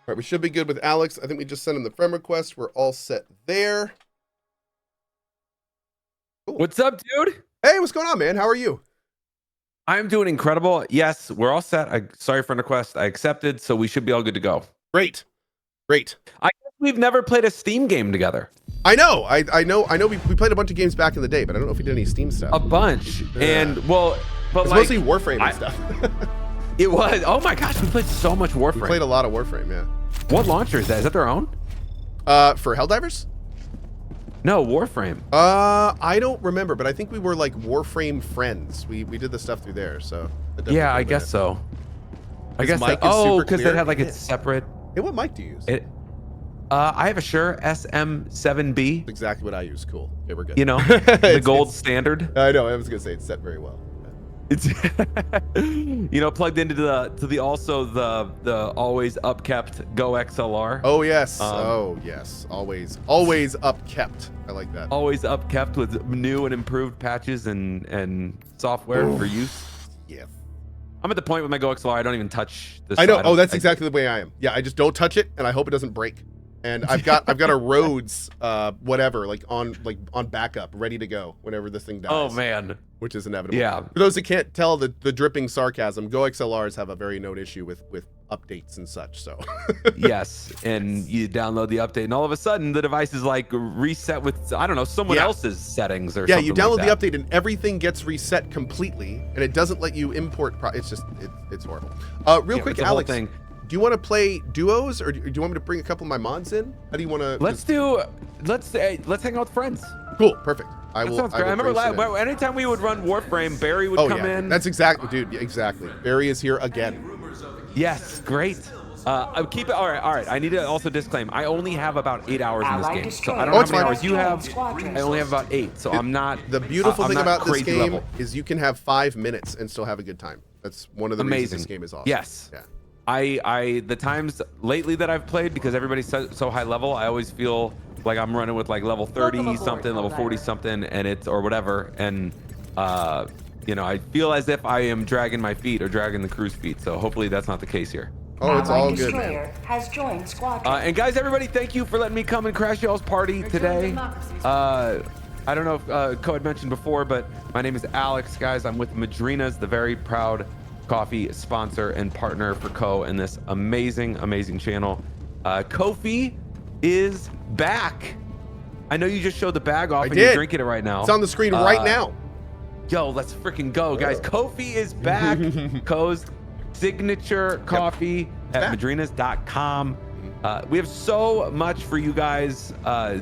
right, we should be good with Alex. I think we just sent him the friend request. We're all set there. Cool. What's up, dude? Hey, what's going on, man? How are you? I'm doing incredible. Yes, we're all set. Sorry, friend request. I accepted, so we should be all good to go. Great. Great. I guess we've never played a Steam game together. I know. I know. We played a bunch of games back in the day, but I don't know if we did any Steam stuff. A bunch. Yeah. And well, but it's mostly Warframe and stuff. It was. Oh my gosh, we played so much Warframe. We played a lot of Warframe, yeah. What launcher is that? Is that their own? For Helldivers? No, Warframe. I don't remember, but I think we were like Warframe friends. We did the stuff through there, so. Yeah, I guess so. I guess that. Oh, because they had like a separate. Hey, what mic do you use? I have a Shure SM7B. That's exactly what I use. Cool. Okay, we're good. You know, the gold standard. I know. I was gonna say it's set very well. It's plugged into the also the always upkept Go XLR. Oh yes. Oh yes. Always upkept. I like that. Always upkept with new and improved patches and software for use. Yeah. I'm at the point with my Go XLR I don't even touch this. I know. Oh, that's exactly the way I am. Yeah, I just don't touch it and I hope it doesn't break. And I've got a Rhodes whatever like on backup ready to go whenever this thing dies. Oh man. Which is inevitable. Yeah. For those that can't tell the dripping sarcasm, Go XLRs have a very known issue with updates and such. So. Yes, and you download the update, and all of a sudden the device is like reset with I don't know someone else's settings or something. Yeah, you download the update and everything gets reset completely, and it doesn't let you import. It's just it's horrible. Real quick, Alex. Do you want to play duos, or do you want me to bring a couple of my mods in? How do you want to? Let's hang out with friends. Cool, perfect. I remember anytime we would run Warframe, Barry would come in. That's exactly, dude. Exactly. Barry is here again. Yes, great. Keep it. All right. I need to also disclaim. I only have about 8 hours in this game, so I don't know how many hours you have. I only have about 8, so I'm not. The beautiful thing about this game is you can have 5 minutes and still have a good time. That's one of the reasons this game is awesome. Yes. Yeah. The times lately that I've played, because everybody's so high level, I always feel like I'm running with like level 30 something, level 40 something, and or whatever, and I feel as if I am dragging my feet or dragging the crew's feet. So hopefully that's not the case here. Oh, it's all good, man. Has joined squadron. And guys, everybody, thank you for letting me come and crash y'all's party today. I don't know if Cohh had mentioned before, but my name is Alex, guys. I'm with Madrinas, the very proud coffee sponsor and partner for Cohh and this amazing channel. Ko-fi is back. I know you just showed the bag off and you're drinking it right now. It's on the screen right now. Yo, let's freaking go, guys. Ko-fi is back. Cohh's signature coffee at madrinas.com. We have so much for you guys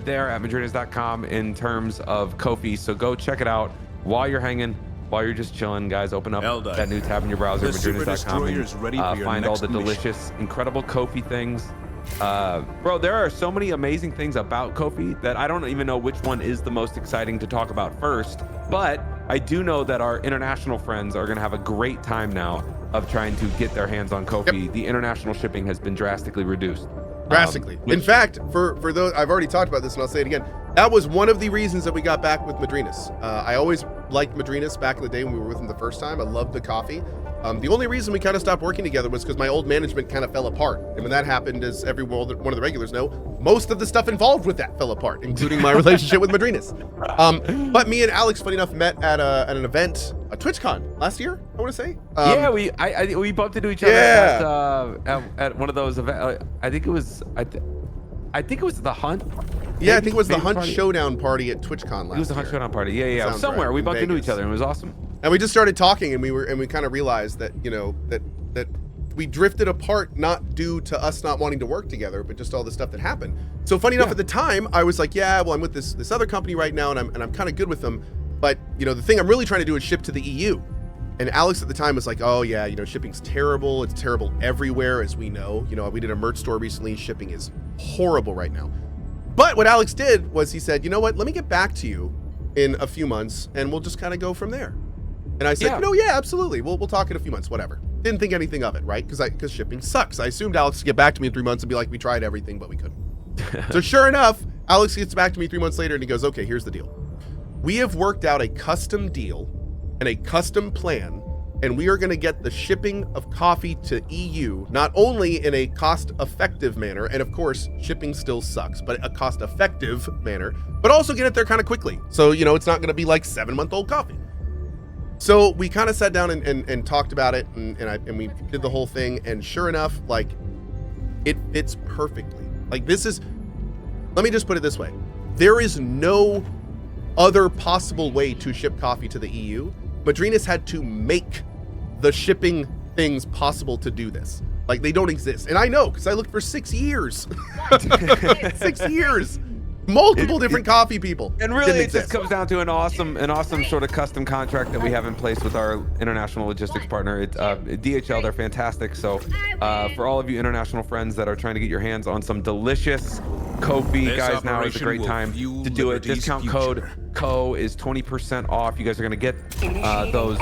there at madrinas.com in terms of Ko-fi, so go check it out while you're hanging. While you're just chilling, guys, open up that new tab in your browser, madrinas.com, and find all the delicious, incredible Ko-fi things. Bro, there are so many amazing things about Ko-fi that I don't even know which one is the most exciting to talk about first, but I do know that our international friends are going to have a great time now of trying to get their hands on Ko-fi. Yep. The international shipping has been drastically reduced. Drastically. In fact, for those, I've already talked about this and I'll say it again. That was one of the reasons that we got back with Madrinas. I always liked Madrinas back in the day when we were with them the first time. I loved the coffee. The only reason we kind of stopped working together was because my old management kind of fell apart. And when that happened, as one of the regulars know, most of the stuff involved with that fell apart, including my relationship with Madrinas. But me and Alex, funny enough, met at an event, a TwitchCon last year, I want to say. Yeah, we bumped into each other at one of those events. I think it was the Hunt. Yeah, I think it was the Hunt Showdown party at TwitchCon last year. It was the Hunt Showdown party. Yeah. Somewhere we bumped into each other and it was awesome. And we just started talking and we kind of realized that, that we drifted apart, not due to us not wanting to work together, but just all the stuff that happened. So funny enough, at the time I was like, yeah, well, I'm with this other company right now and I'm kind of good with them. But the thing I'm really trying to do is ship to the EU. And Alex at the time was like, oh yeah, shipping's terrible. It's terrible everywhere, as we know. We did a merch store recently. Shipping is horrible right now. But what Alex did was he said, you know what, let me get back to you in a few months and we'll just kind of go from there. And I said, yeah, absolutely. We'll talk in a few months, whatever. Didn't think anything of it, right? Because shipping sucks. I assumed Alex would get back to me in 3 months and be like, we tried everything, but we couldn't. So sure enough, Alex gets back to me 3 months later and he goes, okay, here's the deal. We have worked out a custom deal and a custom plan and we are going to get the shipping of coffee to EU, not only in a cost-effective manner, and of course, shipping still sucks, but a cost-effective manner, but also get it there kind of quickly. So, you know, it's not going to be like 7-month-old coffee. So we kind of sat down and talked about it, and we did the whole thing, and sure enough, like, it fits perfectly. Like, this is, let me just put it this way. There is no other possible way to ship coffee to the EU. Madrinas had to make the shipping things possible to do this. Like, they don't exist. And I know, because I looked for 6 years. 6 years. Multiple different coffee people. And really, it just comes down to an awesome sort of custom contract that we have in place with our international logistics partner. DHL, they're fantastic. So for all of you international friends that are trying to get your hands on some delicious coffee, guys, now is a great time to do it. Discount code Cohh is 20% off. You guys are gonna get those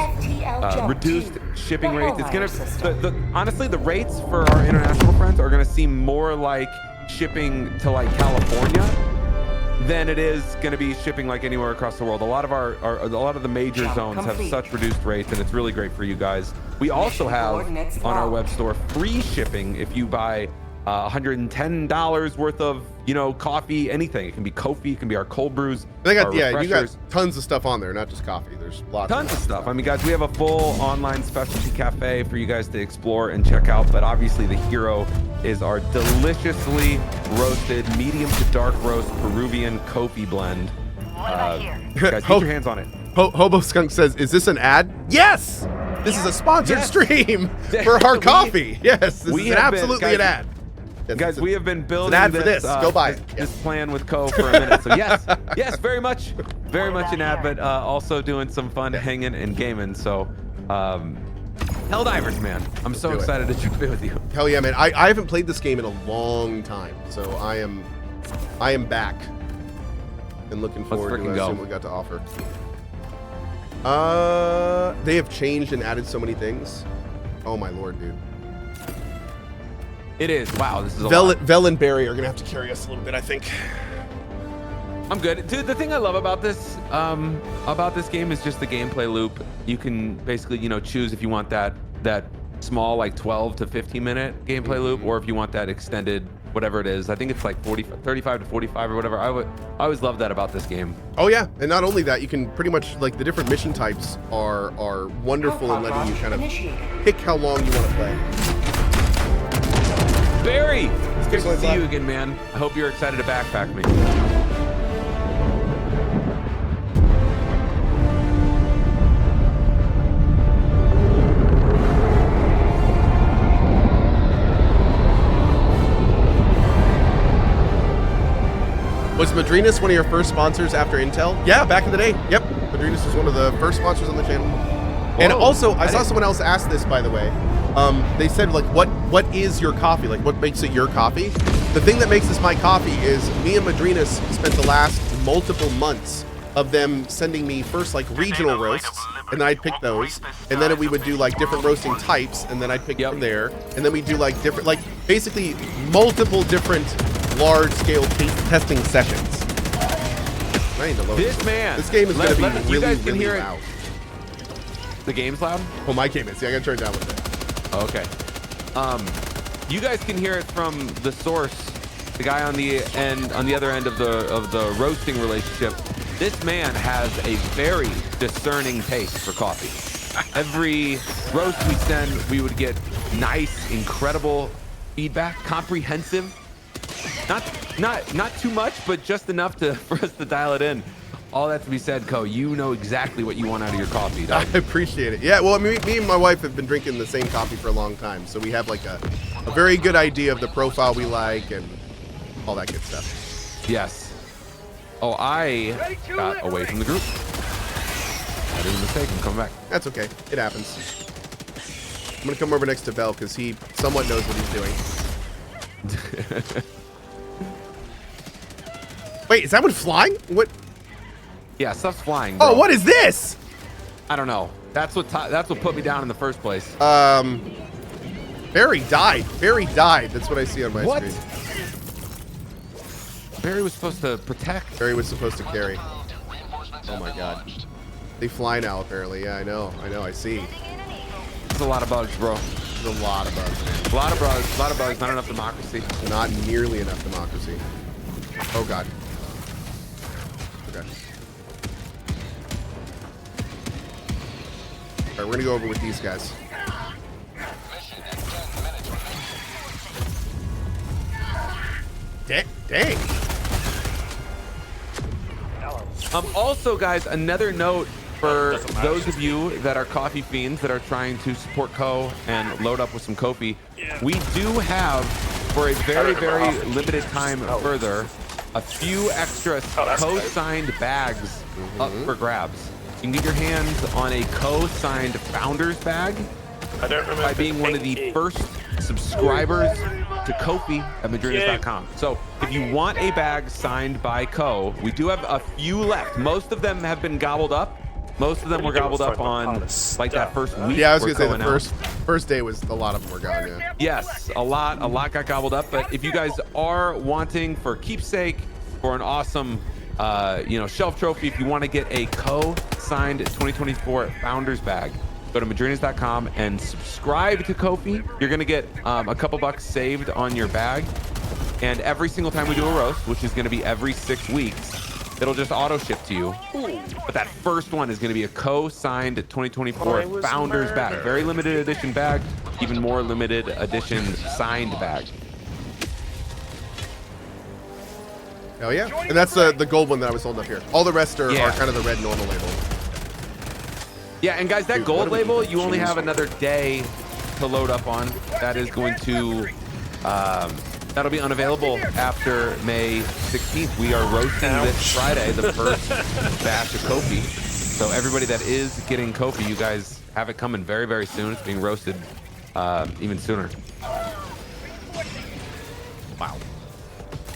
reduced shipping rates. It's gonna, honestly, the rates for our international friends are gonna seem more like shipping to like California than it is going to be shipping like anywhere across the world. A lot of the major zones have such reduced rates, and it's really great for you guys. We also have on our web store free shipping if you buy $110 worth of, you know, coffee, anything. It can be Coffee, it can be our cold brews. They got, yeah, you got tons of stuff on there, not just coffee. There's lots of stuff. I mean, guys, we have a full online specialty cafe for you guys to explore and check out, but obviously the hero is our deliciously roasted medium to dark roast Peruvian coffee blend. Guys, get your hands on it. Hobo Skunk says, is this an ad? Yes! This is a sponsored stream for our coffee. Yes, this is absolutely an ad. Yes, guys, we have been building an ad for this. Go buy it. This plan with Cohh for a minute. So yes, very much an ad, but also doing some fun hanging and gaming. So, Helldivers, man, I'm so excited to jump in with you. Hell yeah, man! I haven't played this game in a long time, so I am back and looking forward to seeing what we got to offer. They have changed and added so many things. Oh my lord, dude. It is. Wow, this is a lot. Vel and Barry are gonna have to carry us a little bit, I think. I'm good, dude. The thing I love about this game is just the gameplay loop. You can basically, you know, choose if you want that small, like 12 to 15 minute gameplay loop, or if you want that extended, whatever it is. I think it's like 35 to 45 or whatever. I always love that about this game. Oh yeah, and not only that, you can pretty much, like, the different mission types are wonderful in letting you kind of pick how long you want to play. Barry, it's good to see you again, man. I hope you're excited to backpack me. Was Madrinas one of your first sponsors after Intel? Yeah, back in the day. Yep, Madrinas was one of the first sponsors on the channel. Whoa, and also, I saw someone else ask this, by the way. They said, like, what is your coffee? Like, what makes it your coffee? The thing that makes this my coffee is me and Madrinas spent the last multiple months of them sending me first, like, regional roasts, and then I'd pick those, and then we would do, like, different roasting types, and then I'd pick from there, and then we'd do, like, different, like, basically multiple different large-scale testing sessions. I need to load this. This game is going to be really, really loud. The game's loud? Oh, my game is. Yeah, I got to turn it down a little bit. Okay. You guys can hear it from the source, the guy on the other end of the roasting relationship. This man has a very discerning taste for coffee. Every roast we send, we would get nice, incredible feedback, comprehensive. Not too much, but just enough for us to dial it in. All that to be said, Cohh, you know exactly what you want out of your coffee, dog. I appreciate it. Yeah, well, me and my wife have been drinking the same coffee for a long time, so we have like a very good idea of the profile we like and all that good stuff. Yes. Oh, I got away from the group. That is a mistake. I'm coming back. That's okay. It happens. I'm gonna come over next to Vel because he somewhat knows what he's doing. Wait, is that one flying? What? Yeah, stuff's flying, bro. Oh, what is this? I don't know. That's what put me down in the first place. Barry died. Barry died. That's what I see on my screen. Barry was supposed to protect. Barry was supposed to carry. Oh my god. They fly now, apparently. Yeah, I know. I see. It's a lot of bugs, bro. There's a lot of bugs, man. A lot of bugs. A lot of bugs. Not enough democracy. Not nearly enough democracy. Oh god. Okay. All right, we're gonna go over with these guys. Dang. Also, guys, another note for those of you that are coffee fiends that are trying to support Cohh and load up with some Ko-fi, we do have, for a very, very limited time further, a few extra Cohh-signed bags up for grabs. You can get your hands on a Cohh-signed founder's bag by being one of the first subscribers to Ko-fi at Madrinas.com. So if you want a bag signed by Cohh, we do have a few left. Most of them have been gobbled up. Most of them were gobbled up on like that first week. Yeah, I was gonna say the first day was a lot of them were gone. Yeah. Yes, a lot got gobbled up. But if you guys are wanting for keepsake, for an awesome shelf trophy, if you want to get a Cohh signed 2024 founders bag, go to Madrinas.com and subscribe to Ko-fi. You're gonna get a couple bucks saved on your bag, and every single time we do a roast, which is gonna be every 6 weeks, it'll just auto ship to you. But that first one is gonna be a Cohh signed 2024 founders bag, very limited edition bag, even more limited edition signed bag. Oh yeah, and that's the gold one that I was holding up here. All the rest are kind of the red normal label. Yeah, and guys, that gold label, you only have another day to load up on. That is going to, that'll be unavailable after May 16th. We are roasting this Friday, the first batch of Ko-fi. So everybody that is getting Ko-fi, you guys have it coming very, very soon. It's being roasted even sooner. Wow.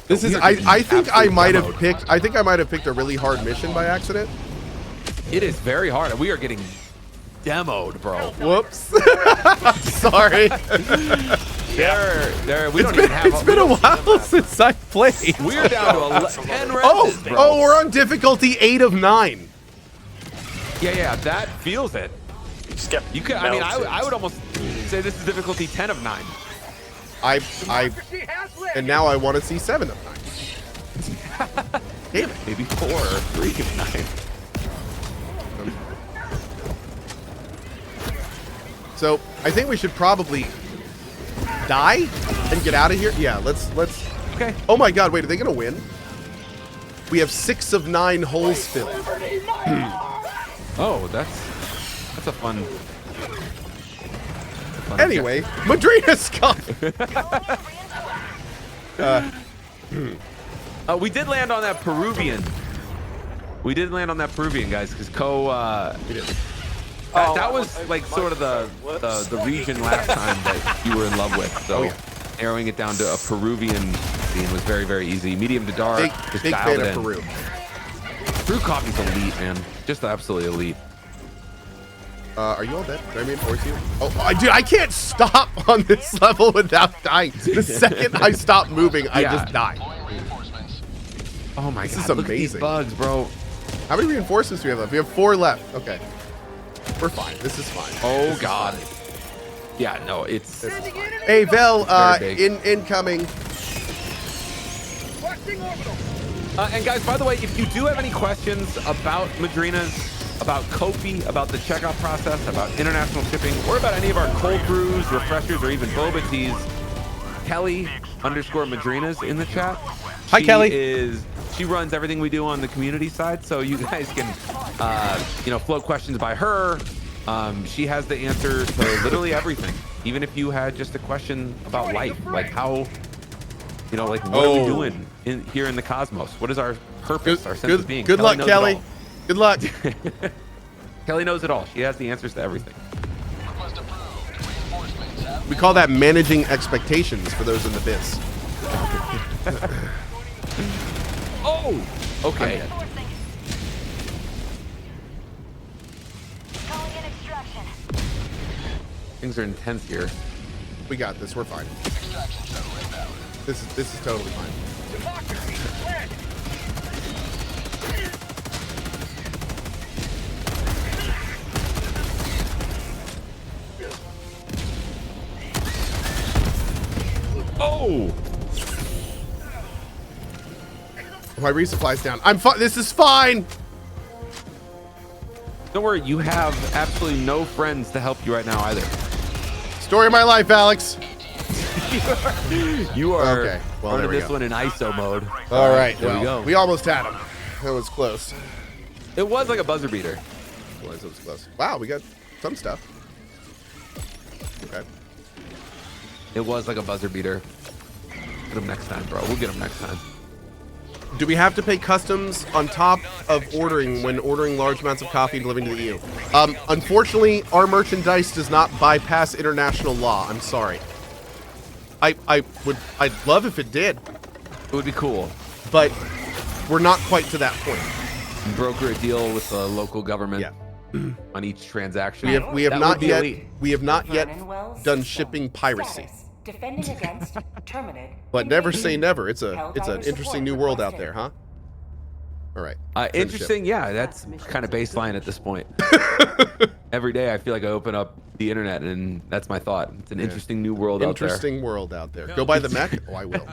This is, I think I might have picked a really hard mission by accident. It is very hard. We are getting demoed, bro. Whoops. Sorry. It's been a while since I played. We're down to 10 rounds. Oh, we're on difficulty 8 of 9. Yeah, that feels it. You could, I mean, I would almost say this is difficulty 10 of 9. And now I want to see 7 of 9. Damn it. Maybe 4 or 3 of 9. So I think we should probably die and get out of here. Yeah, let's. Okay. Oh my God! Wait, are they gonna win? We have 6 of 9 holes filled. Oh, that's a fun. Anyway, Madrinas Cup. We did land on that Peruvian. We did land on that Peruvian, guys, because Cohh. That was like sort of the region last time that you were in love with. So narrowing it down to a Peruvian scene was very, very easy. Medium to dark. Big fan of Peru. Peru coffee's elite, man. Just absolutely elite. Are you all dead? Did I reinforce you? Oh, dude, I can't stop on this level without dying. The second I stop moving, I just die. Oh my God, this is look at these amazing. bugs, bro. How many reinforcements do we have left? We have 4 left. Okay. We're fine. This is fine. Oh God. Yeah, no, it's. Hey, Vel, incoming. And guys, by the way, if you do have any questions about Madrinas, about Ko-fi, about the checkout process, about international shipping, or about any of our cold brews, refreshers, or even boba teas, Kelly_Madrinas in the chat. Hi, Kelly. She runs everything we do on the community side, so you guys can, float questions by her. She has the answer to literally everything. Even if you had just a question about life, like how, what are we doing here in the cosmos? What is our purpose, our sense of being? Good luck, Kelly. Good luck. Kelly knows it all. She has the answers to everything. We call that managing expectations for those in the biz. Oh, okay. Things are intense here. We got this. We're fine. This is totally fine. My resupply's down. I'm fine. This is fine. Don't worry, you have absolutely no friends to help you right now either. Story of my life, Alex. You are okay. Well, running this go. one in ISO mode. All right, there we go. We almost had him. That was close. It was like a buzzer beater. It was close. Wow, we got some stuff. Okay. It was like a buzzer beater. Get him next time, bro. We'll get him next time. Do we have to pay customs on top of ordering when ordering large amounts of coffee and delivering to the EU? Unfortunately, our merchandise does not bypass international law. I'm sorry. I'd love if it did. It would be cool. But we're not quite to that point. Broker a deal with the local government on each transaction. We have not yet done shipping piracy. Defending against terminate. But never say never. It's an interesting new world out there, huh? All right. Interesting, yeah. That's kind of baseline at this point. Every day I feel like I open up the internet and that's my thought. It's an interesting new world out there. Interesting world out there. Go buy the mech? Oh, I will.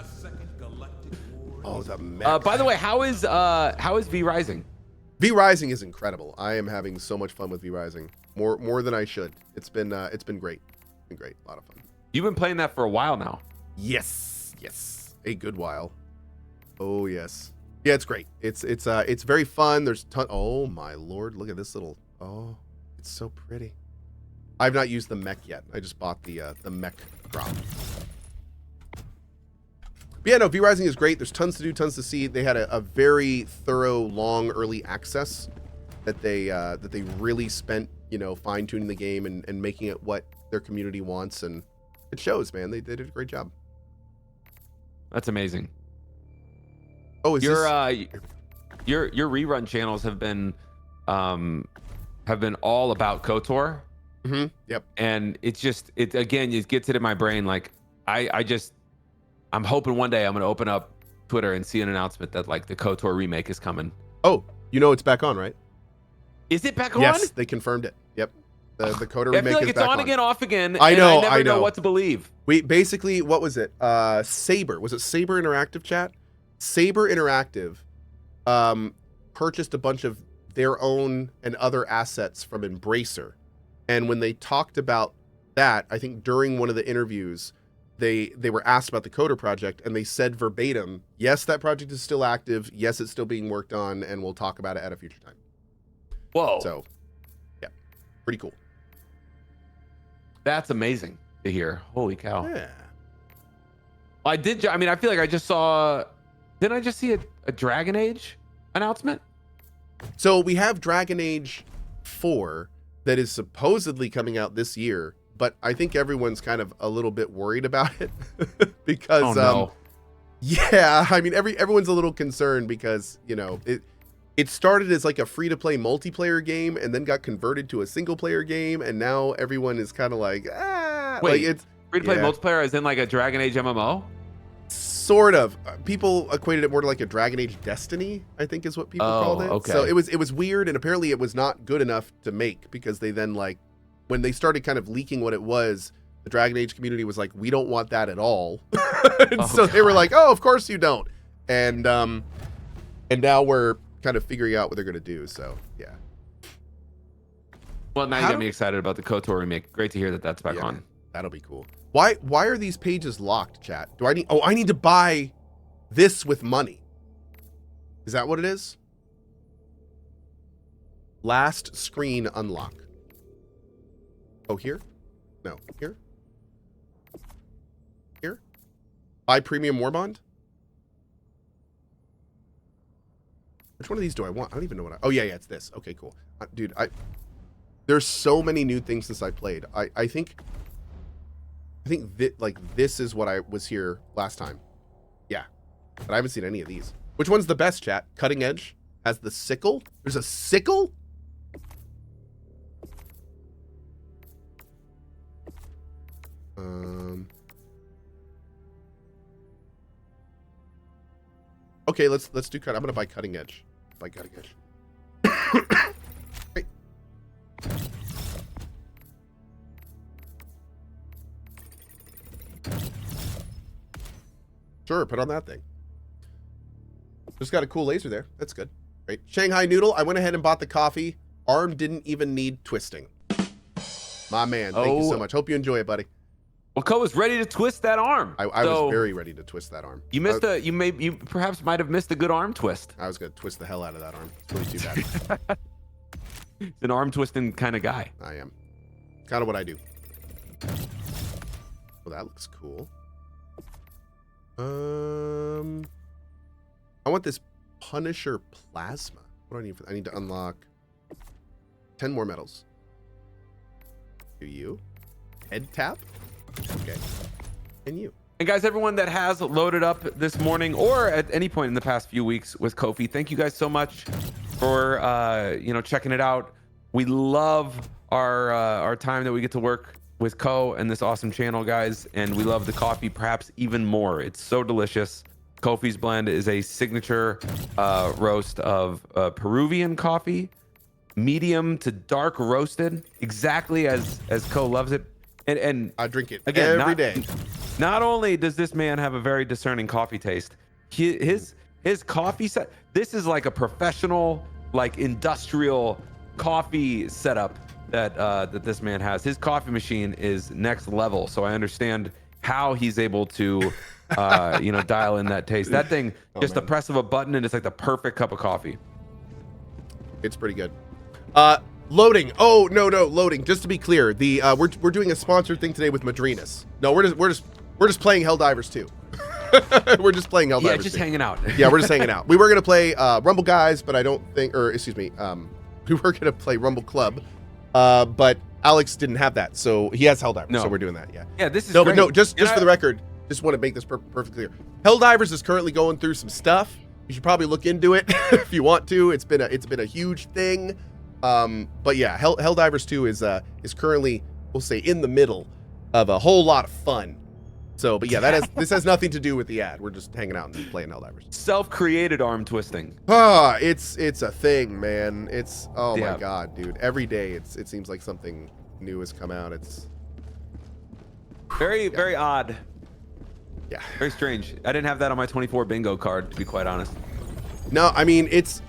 Oh, the mech. By the way, how is V Rising? V Rising is incredible. I am having so much fun with V Rising. More than I should. It's been great. It's been great. A lot of fun. You've been playing that for a while now. Yes. A good while. Oh yes. Yeah, it's great. It's very fun. There's oh my lord, look at this little, oh, it's so pretty. I've not used the mech yet. I just bought the mech drop. But yeah, no, V Rising is great. There's tons to do, tons to see. They had a very thorough, long early access that they really spent, fine tuning the game and making it what their community wants, and it shows, man. They did a great job. That's amazing. Oh, is your rerun channels have been all about KOTOR. Mm-hmm. Yep. And it again, it gets it in my brain. Like I'm hoping one day I'm gonna open up Twitter and see an announcement that like the KOTOR remake is coming. Oh, it's back on, right? Is it back on? Yes, they confirmed it. Yep. The KOTOR remake I feel like is it's back on again, off again. I know. I never know what to believe. We basically, what was it? Saber. Was it Saber Interactive, chat? Saber Interactive purchased a bunch of their own and other assets from Embracer. And when they talked about that, I think during one of the interviews, they were asked about the KOTOR project, and they said verbatim, yes, that project is still active. Yes, it's still being worked on, and we'll talk about it at a future time. Whoa. So, yeah, pretty cool. That's amazing to hear. Holy cow. Yeah. I feel like I just saw, didn't I just see a Dragon Age announcement? So we have Dragon Age 4 that is supposedly coming out this year, but I think everyone's kind of a little bit worried about it because, oh, no. Yeah, I mean, everyone's a little concerned because, it started as like a free-to-play multiplayer game and then got converted to a single-player game, and now everyone is kind of like, ah. Wait, like it's free-to-play multiplayer as in like a Dragon Age MMO? Sort of. People equated it more to like a Dragon Age Destiny, I think is what people called it. Okay. So it was weird, and apparently it was not good enough to make, because they then, like, when they started kind of leaking what it was, the Dragon Age community was like, we don't want that at all. So they were like, oh, of course you don't. And now we're kind of figuring out what they're going to do. So yeah. Well, now you got me excited about the KOTOR remake. Great to hear that that's back on. That'll be cool. Why are these pages locked, chat? I need to buy this with money. Is that what it is? Last screen unlock. Oh, here? No, here? Here? Buy premium warbond? Which one of these do I want? I don't even know what oh yeah, it's this. Okay, cool. Dude, there's so many new things since I played. I think that, like, this is what I was here last time. Yeah. But I haven't seen any of these. Which one's the best, chat? Cutting Edge has the sickle? There's a sickle? Okay, let's do cut. I'm gonna buy Cutting Edge. Buy Cutting Edge. Hey. Sure, put on that thing. Just got a cool laser there. That's good. Great. Shanghai Noodle, I went ahead and bought the coffee. Arm didn't even need twisting. My man, thank you so much. Hope you enjoy it, buddy. Well, Cohh was ready to twist that arm. I was very ready to twist that arm. You missed you perhaps might have missed a good arm twist. I was gonna twist the hell out of that arm. It's really too bad. He's an arm twisting kind of guy. I am. Kind of what I do. Well, that looks cool. I want this Punisher Plasma. What do I need for that? I need to unlock 10 more medals. Do you? Head tap? Okay. And you. And guys, everyone that has loaded up this morning or at any point in the past few weeks with Kofi, thank you guys so much for checking it out. We love our time that we get to work with Cohh and this awesome channel, guys, and we love the coffee perhaps even more. It's so delicious. Kofi's Blend is a signature roast of Peruvian coffee, medium to dark roasted, exactly as Cohh loves it. And I drink it again every day. Not only does this man have a very discerning coffee taste, his coffee set. This is like a professional, like industrial coffee setup that this man has. His coffee machine is next level. So I understand how he's able to, dial in that taste. That thing, just the press of a button, and it's like the perfect cup of coffee. It's pretty good. Loading. Oh no, loading. Just to be clear, the we're doing a sponsored thing today with Madrinas. No, we're just playing Helldivers 2. We're just playing Helldivers. Yeah, just 2. hanging out. Yeah, we're just hanging out. We were gonna play Rumble Guys, but I don't think, or excuse me, we were gonna play Rumble Club, but Alex didn't have that, so he has Helldivers, so we're doing that. Yeah. Yeah, this is great. But no, just for the record, just want to make this perfectly clear. Helldivers is currently going through some stuff. You should probably look into it if you want to. It's been a huge thing. But yeah, Helldivers 2 is currently, we'll say, in the middle of a whole lot of fun. So, but yeah, this has nothing to do with the ad. We're just hanging out and playing Helldivers. Self-created arm twisting. It's a thing, man. It's my god, dude. Every day it seems like something new has come out. It's very odd. Yeah. Very strange. I didn't have that on my 24 bingo card, to be quite honest. No, I mean it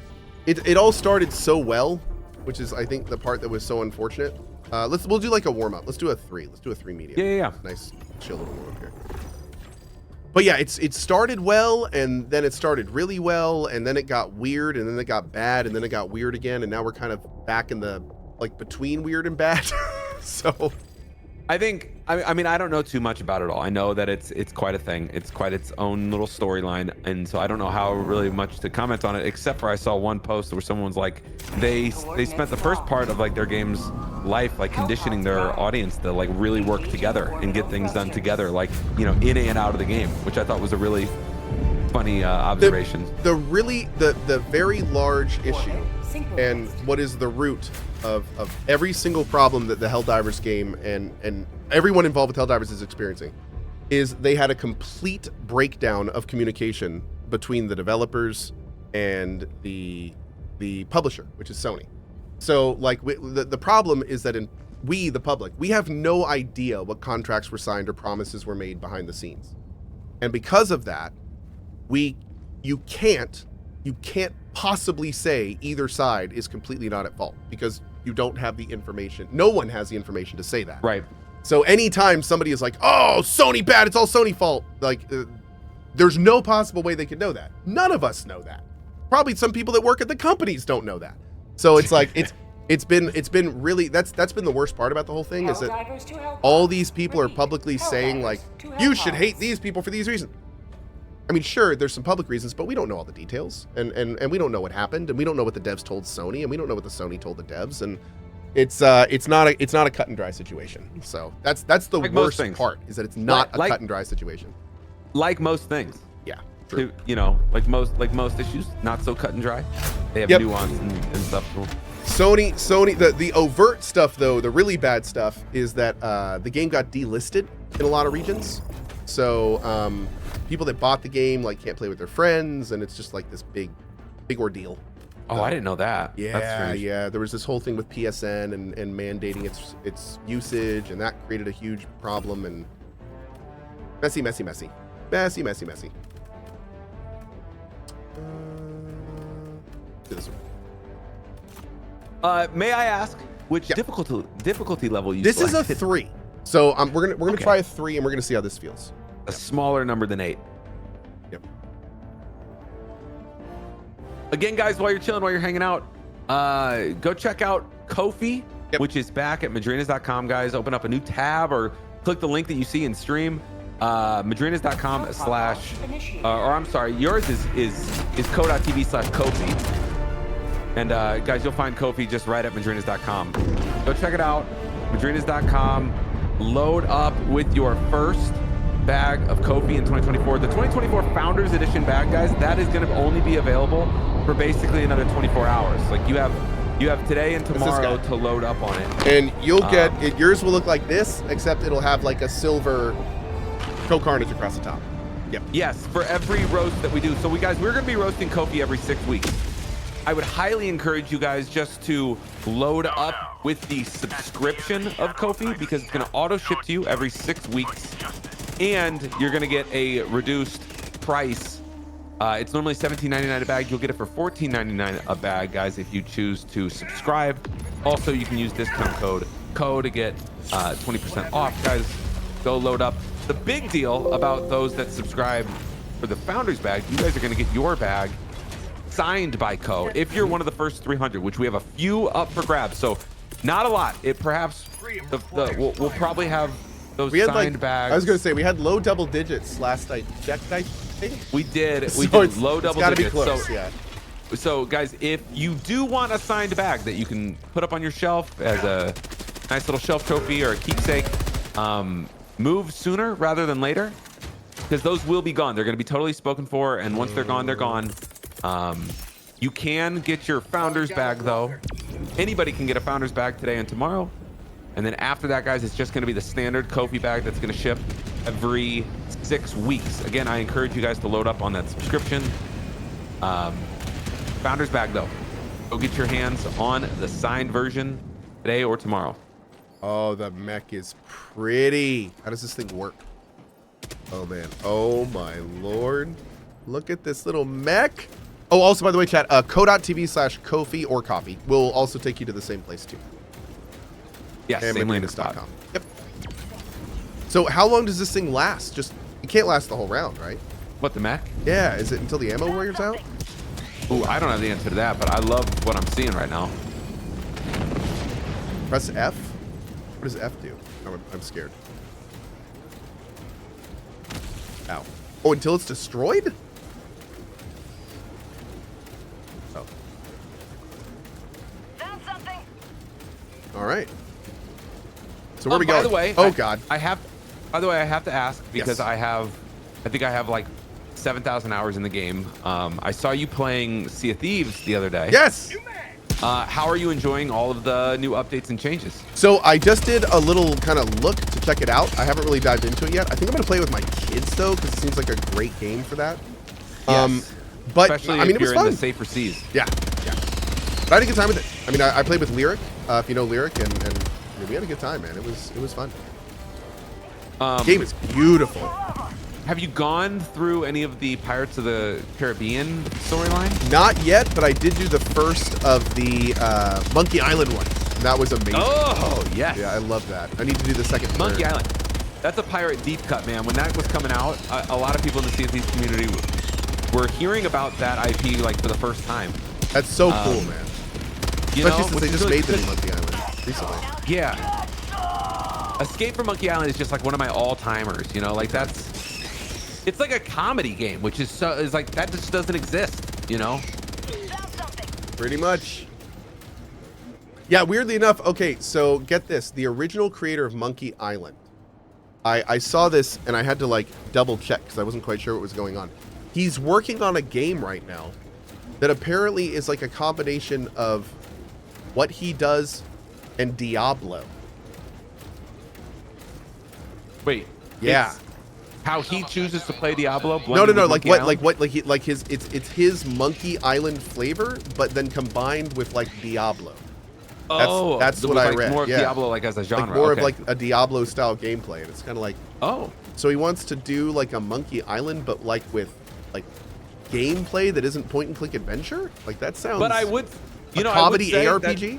all started so well, which is I think the part that was so unfortunate. We'll do like a warm up. Let's do a 3. Let's do a 3 medium. Yeah. Nice chill little warm up here. But yeah, it started well, and then it started really well, and then it got weird, and then it got bad, and then it got weird again, and now we're kind of back in the like between weird and bad. So I think I mean I don't know too much about it all. I know that it's quite a thing. It's quite its own little storyline, and so I don't know how really much to comment on it, except for I saw one post where someone was like they spent the first part of like their game's life like conditioning their audience to like really work together and get things done together, like in and out of the game, which I thought was a really funny observation. The very large issue and what is the root of every single problem that the Helldivers game and everyone involved with Helldivers is experiencing is they had a complete breakdown of communication between the developers and the publisher, which is Sony. So like the problem is that we, the public, we have no idea what contracts were signed or promises were made behind the scenes. And because of that, you can't possibly say either side is completely not at fault because you don't have the information. No one has the information to say that. Right. So anytime somebody is like, oh, Sony bad, it's all Sony fault. Like there's no possible way they could know that. None of us know that. Probably some people that work at the companies don't know that. So it's like, it's been really, that's been the worst part about the whole thing is that all these people are publicly saying like, you should hate these people for these reasons. I mean, sure, there's some public reasons, but we don't know all the details, and we don't know what happened, and we don't know what the devs told Sony, and we don't know what the Sony told the devs, and it's not a cut and dry situation. So that's the like worst part is that it's not a cut and dry situation. Like most things. Yeah. True. Like most issues, not so cut and dry. They have nuance and stuff. Sony, the overt stuff though, the really bad stuff is that the game got delisted in a lot of regions. So people that bought the game like can't play with their friends, and it's just like this big ordeal. Oh, I didn't know that. Yeah. There was this whole thing with PSN and mandating its usage, and that created a huge problem and messy. Do this one. May I ask which Yeah. difficulty level you This is a selected? 3. So we're gonna Okay. try a 3, and we're gonna see how this feels. A smaller number than 8. Yep. Again, guys, while you're chilling, while you're hanging out, go check out Cohh, Yep. which is back at Madrinas.com, guys. Open up a new tab or click the link that you see in stream. Madrinas.com/ or I'm sorry, yours is Cohh.tv/Cohh. And guys, you'll find Cohh just right at Madrinas.com. Go check it out. Madrinas.com. Load up with your first bag of Cohh in 2024. The 2024 Founders Edition bag, guys, that is going to only be available for basically another 24 hours. Like you have today and tomorrow to load up on it. And you'll get it. Yours will look like this, except it'll have like a silver CohhCarnage across the top. Yep. Yes, for every roast that we do. So we're going to be roasting Cohh every 6 weeks. I would highly encourage you guys just to load up with the subscription of Cohh because it's going to auto ship to you every 6 weeks, and you're going to get a reduced price. It's normally $17.99 a bag. You'll get it for $14.99 a bag, guys, if you choose to subscribe. Also, you can use discount code COHH to get 20% off, guys. Go load up. The big deal about those that subscribe for the Founders bag, you guys are going to get your bag signed by Cohh if you're one of the first 300, which we have a few up for grabs. So not a lot. It perhaps we'll probably have those signed bags. I was gonna say we had low double digits last I checked. I think we did. We so did low double digits. It's gotta be close. Yeah. So guys, if you do want a signed bag that you can put up on your shelf as a nice little shelf trophy or a keepsake, move sooner rather than later, because those will be gone. They're going to be totally spoken for, and once they're gone, they're gone. You can get your Founders bag though. Anybody can get a Founders bag today and tomorrow, and then after that, guys, it's just going to be the standard Cohh bag that's going to ship every 6 weeks. Again, I encourage you guys to load up on that subscription. Founders bag though, go get your hands on the signed version today or tomorrow. Oh, the mech is pretty. How does this thing work? Oh man. Oh my lord. Look at this little mech. Oh, also, by the way, chat, Cohh.tv/Cohh or coffee will also take you to the same place too. Yes, And same Madrinas.com. Yep. So how long does this thing last? Just, it can't last the whole round, right? What, the mech? Yeah, is it until the ammo wears out? Ooh, I don't have the answer to that, but I love what I'm seeing right now. Press F? What does F do? I'm scared. Ow. Oh, until it's destroyed? Oh. Found something. All right. So where we By going? the way, Oh God. I have to ask because Yes. I think I have like 7,000 hours in the game. I saw you playing Sea of Thieves the other day. Yes. How are you enjoying all of the new updates and changes? So I just did a little kind of look to check it out. I haven't really dived into it yet. I think I'm gonna play with my kids though, because it seems like a great game for that. Yes. But Especially I mean, if it was you're fun. in the safer seas. Yeah, yeah. But I had a good time with it. I mean, I played with Lyric, if you know Lyric, and I mean, we had a good time, man. It was fun. Game is beautiful. Have you gone through any of the Pirates of the Caribbean storyline? Not yet, but I did do the first of the Monkey Island one. That was amazing. Oh, yes. Yeah, I love that. I need to do the second. and Monkey third. Island. That's a pirate deep cut, man. When that was coming out, a lot of people in the Sea of Thieves community were hearing about that IP like for the first time. That's so cool, man. You Especially know, since which they is just really made the good. new Monkey Island recently. Yeah. Escape from Monkey Island is just like one of my all-timers, you know, like it's like a comedy game, which is like that just doesn't exist, you know? Pretty much. Yeah, weirdly enough, okay, so get this. The original creator of Monkey Island. I saw this and I had to like double check because I wasn't quite sure what was going on. He's working on a game right now that apparently is like a combination of what he does and Diablo. Wait. Yeah. It's how he chooses to play Diablo? No, blended with like Monkey what, Island? like his, it's his Monkey Island flavor, but then combined with like Diablo. That's it what was I like read. More of Yeah. Diablo, like as a genre. Like more okay. of like a Diablo style gameplay, and it's kind of like, Oh. so he wants to do like a Monkey Island, but like with like gameplay that isn't point and click adventure? Like that sounds. But I would, you know, comedy I would say ARPG.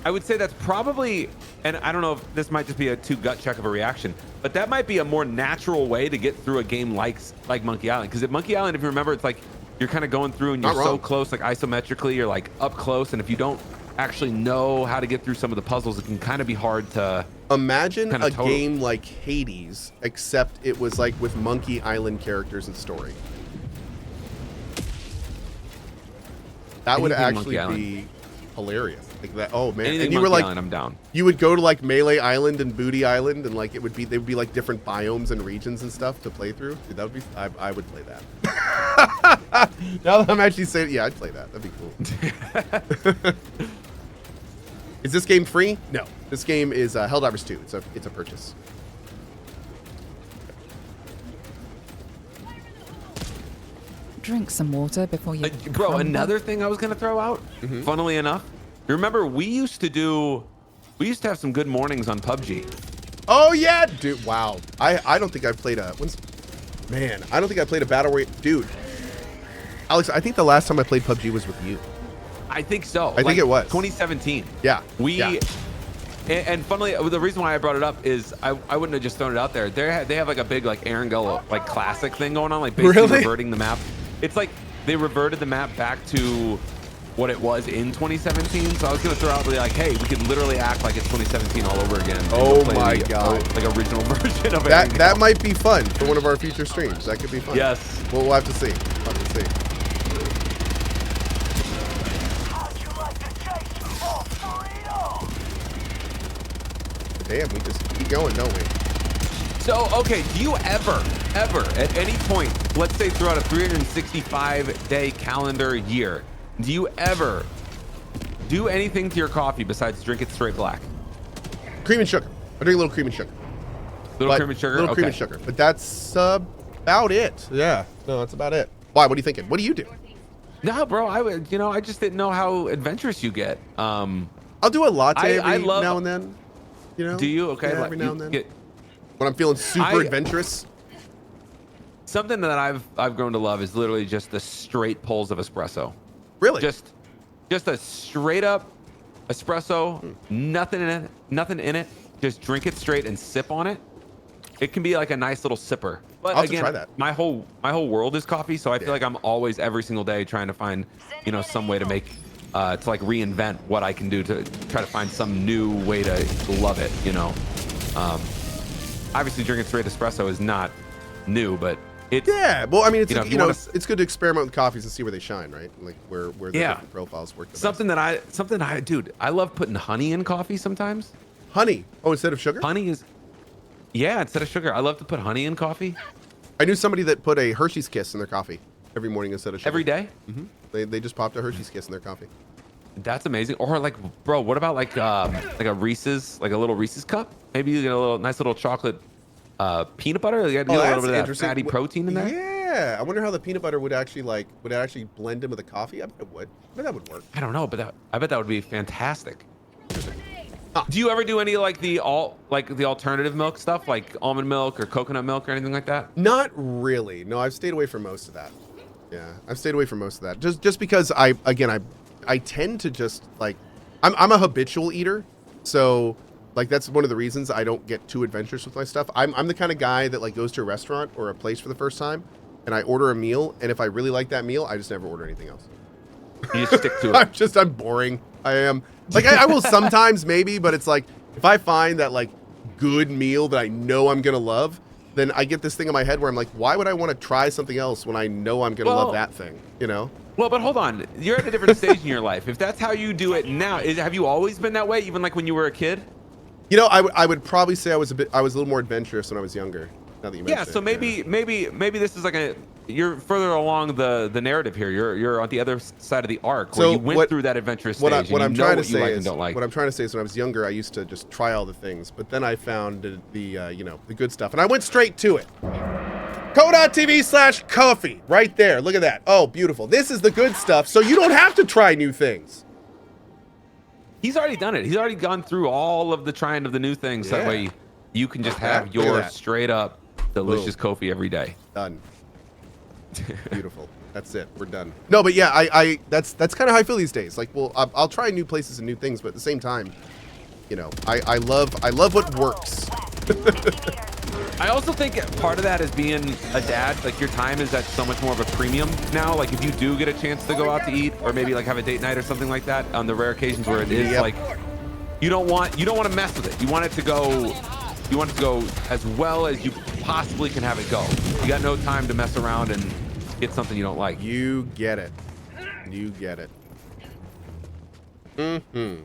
I would say that's probably, and I don't know if this might just be a too gut check of a reaction, but that might be a more natural way to get through a game like Monkey Island. Because at Monkey Island, if you remember, it's like you're kind of going through and you're so close, like isometrically, you're like up close, and if you don't actually know how to get through some of the puzzles, it can kind of be hard to imagine a game like Hades, except it was like with Monkey Island characters and story. That would actually be hilarious. Like that. Oh man! Anything and you Monkey were like, Island, I'm down. You would go to like Melee Island and Booty Island, and like they would be like different biomes and regions and stuff to play through. Dude, that would be. I would play that. Now that I'm actually saying, yeah, I'd play that. That'd be cool. Is this game free? No. This game is Helldivers 2. It's a purchase. Drink some water before you. Bro, crumble. another thing I was gonna throw out, funnily enough, remember we used to have some good mornings on PUBG. Oh yeah, dude! Wow, I don't think I've played a I don't think I played a battle royale, dude. Alex, I think the last time I played PUBG was with you. I think so. I think it was 2017. Yeah. And funnily, the reason why I brought it up is I wouldn't have just thrown it out there. They have like a big like Aaron Gull like classic thing going on, like basically reverting the map. It's like they reverted the map back to what it was in 2017. So I was gonna throw out like, hey, we could literally act like it's 2017 all over again. Oh my god! Like original version of that might be fun for one of our future streams. That could be fun. Yes. We'll have to see. We'll have to see. Damn, we just keep going, don't we? So, okay, do you ever, at any point, let's say throughout a 365-day calendar year, do you ever do anything to your coffee besides drink it straight black? Cream and sugar. I drink a little cream and sugar. Cream and sugar? Little cream and sugar. But that's about it. Yeah. No, that's about it. Why? What are you thinking? What do you do? No, bro, I just didn't know how adventurous you get. I'll do a latte every now and then. You know? Do you? Okay. Yeah, every now and then. When I'm feeling super adventurous. Something that I've grown to love is literally just the straight pulls of espresso. Really? Just a straight up espresso, nothing in it. Just drink it straight and sip on it. It can be like a nice little sipper. But I'll again, try that. my whole world is coffee, so I feel like I'm always every single day trying to find, some way to make to like reinvent what I can do to try to find some new way to love it, Obviously drinking straight espresso is not new, but it's well, I mean, it's it's good to experiment with coffees and see where they shine, right? Like where the different profiles work. Something dude, I love putting honey in coffee sometimes. Honey? Oh, instead of sugar? Honey is, instead of sugar. I love to put honey in coffee. I knew somebody that put a Hershey's Kiss in their coffee every morning instead of sugar. Every day? Mm-hmm. They just popped a Hershey's Kiss in their coffee. That's amazing. Or like, bro, what about like a Reese's, like a little Reese's cup? Maybe you get a nice little chocolate peanut butter. You got a little bit of that fatty protein in there. Yeah, I wonder how the peanut butter would actually blend in with the coffee. I bet it would. I bet that would work. I don't know, but I bet that would be fantastic. Do you ever do any like the alternative milk stuff, like almond milk or coconut milk or anything like that? Not really. No, I've stayed away from most of that. Yeah, I've stayed away from most of that. Just because I tend to just like I'm a habitual eater, so like that's one of the reasons I don't get too adventurous with my stuff. I'm the kind of guy that like goes to a restaurant or a place for the first time, and I order a meal, and if I really like that meal, I just never order anything else. You just stick to it. I'm boring. I am. Like I will sometimes maybe, but it's like if I find that like good meal that I know I'm gonna love, then I get this thing in my head where I'm like, why would I want to try something else when I know I'm gonna love that thing? Well, but hold on, you're at a different stage in your life. If that's how you do it now, have you always been that way, even like when you were a kid? I would probably say I was a little more adventurous when I was younger. Now that you mention so it, maybe this is like you're further along the narrative here. You're on the other side of the arc where you went through that adventurous stage. What I'm trying to say is when I was younger, I used to just try all the things, but then I found the good stuff, and I went straight to it. Cohh.tv/coffee right there. Look at that. Oh, beautiful. This is the good stuff, so you don't have to try new things. He's already done it. He's already gone through all of the trying of the new things. That way you can just have your straight up delicious coffee every day. Done. Beautiful. That's it. We're done. No, but yeah, I that's kind of how I feel these days. Like, well, I'll try new places and new things, but at the same time, you know, I love what works. I also think part of that is being a dad. Like, your time is at so much more of a premium now. Like, if you do get a chance to go out to eat or maybe like have a date night or something like that, on the rare occasions where it is like, you don't want to mess with it. You want it to go as well as you possibly can have it go. You got no time to mess around and get something you don't like. You get it. You get it. Mm-hmm.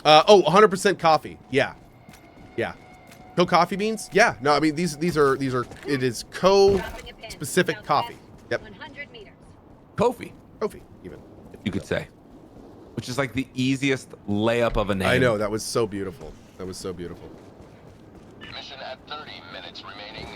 Oh, 100% coffee. Yeah. Yeah. Cohh coffee beans? Yeah. No, I mean, these are, it is Cohh specific coffee. Yep. Kofi, even. you could say. Which is like the easiest layup of a name. I know, that was so beautiful. That was so beautiful. Mission at 30 minutes remaining.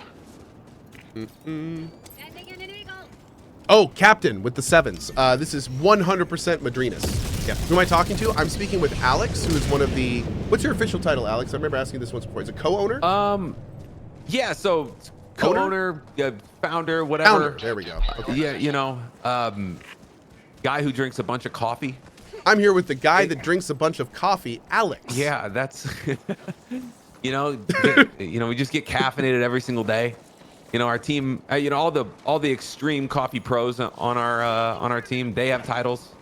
Oh, Captain with the 7s. This is 100% Madrinas. Yeah. Who am I talking to? I'm speaking with Alex, who is one of the... What's your official title, Alex? I remember asking this once before. Is it co-owner? Yeah, so co-owner, founder, whatever. Founder. There we go. Okay. Yeah, you know, guy who drinks a bunch of coffee. I'm here with the guy that drinks a bunch of coffee, Alex. Yeah, that's... you know, we just get caffeinated every single day. You know, our team, you know, all the extreme coffee pros on our team, they have titles.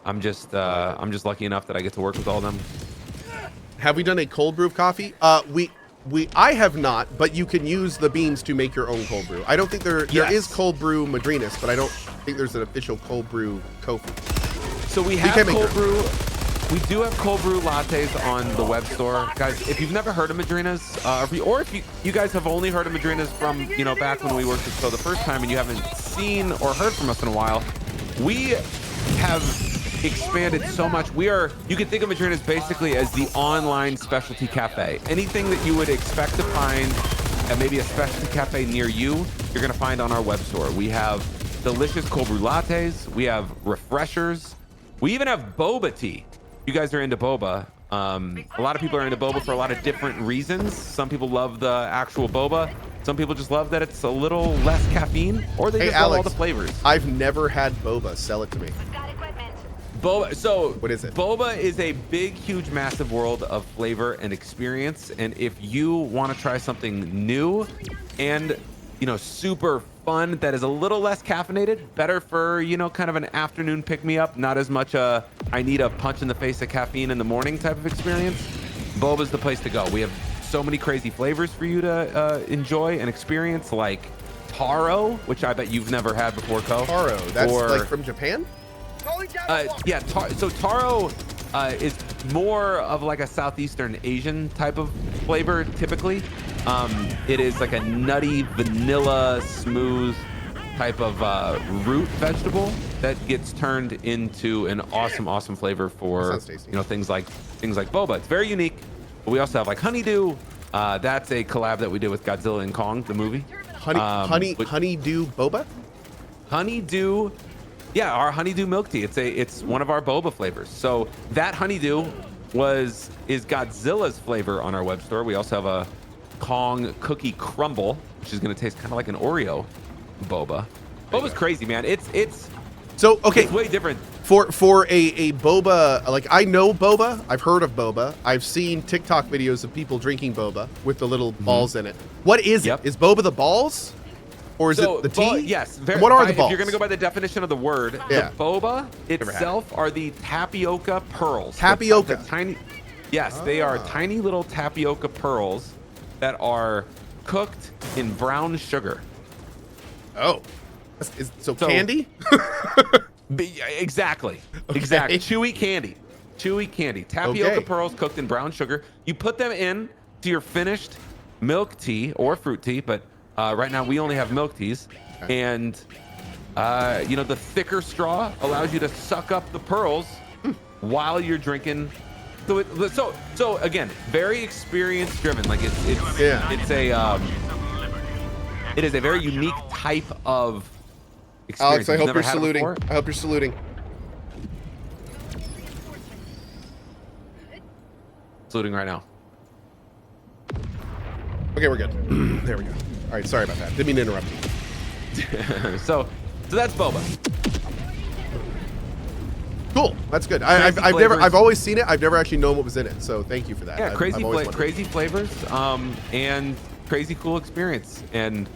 I'm just lucky enough that I get to work with all of them. Have we done a cold brew of coffee? I have not, but you can use the beans to make your own cold brew. I don't think there is cold brew Madrinas, but I don't think there's an official cold brew Kofi. So we have cold brew. We do have cold brew lattes on the web store, guys. If you've never heard of Madrinas, or if you guys have only heard of Madrinas from, you know, back when we worked with Cohh the first time, and you haven't seen or heard from us in a while, we have expanded so much. You can think of Madrinas basically as the online specialty cafe. Anything that you would expect to find at maybe a specialty cafe near you, you're gonna find on our web store. We have delicious cold brew lattes. We have refreshers. We even have boba tea. You guys are into boba. A lot of people are into boba for a lot of different reasons. Some people love the actual boba. Some people just love that it's a little less caffeine, or they just love all the flavors. I've never had boba. Sell it to me. Boba. So what is it? Boba is a big, huge, massive world of flavor and experience. And if you want to try something new and, you know, super fun that is a little less caffeinated, better for, you know, kind of an afternoon pick-me-up, not as much I need a punch in the face of caffeine in the morning type of experience, Boba's the place to go. We have so many crazy flavors for you to enjoy and experience, like taro, which I bet you've never had before, Cohh. Taro, that's like from Japan? Yeah, so taro is more of like a Southeastern Asian type of flavor, typically. It is like a nutty, vanilla, smooth type of root vegetable that gets turned into an awesome flavor for, you know, things like boba. It's very unique. But we also have like honeydew. That's a collab that we did with Godzilla and Kong, the movie. Honeydew boba? Honeydew. Yeah, our honeydew milk tea. It's one of our boba flavors. So that honeydew is Godzilla's flavor on our web store. We also have a Kong cookie crumble, which is going to taste kind of like an Oreo boba. Boba's crazy, man. It's so okay. It's way different. For a boba, like I know boba. I've heard of boba. I've seen TikTok videos of people drinking boba with the little balls in it. What is it? Is boba the balls? Or is it the tea? Yes. What are the balls? If you're going to go by the definition of the word, the boba itself are the tapioca pearls. Tapioca. The tiny. Yes, they are tiny little tapioca pearls that are cooked in brown sugar. Oh. So candy? Exactly. Exactly. Chewy candy. Tapioca pearls cooked in brown sugar. You put them in to your finished milk tea or fruit tea, but right now we only have milk teas. And you know, the thicker straw allows you to suck up the pearls while you're drinking. So again, very experience driven. Like it is a very unique type of experience. Alex, I hope you're saluting. I hope you're saluting. Saluting right now. Okay, we're good. There we go. All right, sorry about that. Didn't mean to interrupt you. So that's boba. Cool. That's good. Flavors. I've always seen it. I've never actually known what was in it. So thank you for that. Yeah, I've always wondered. crazy flavors, and crazy cool experience. And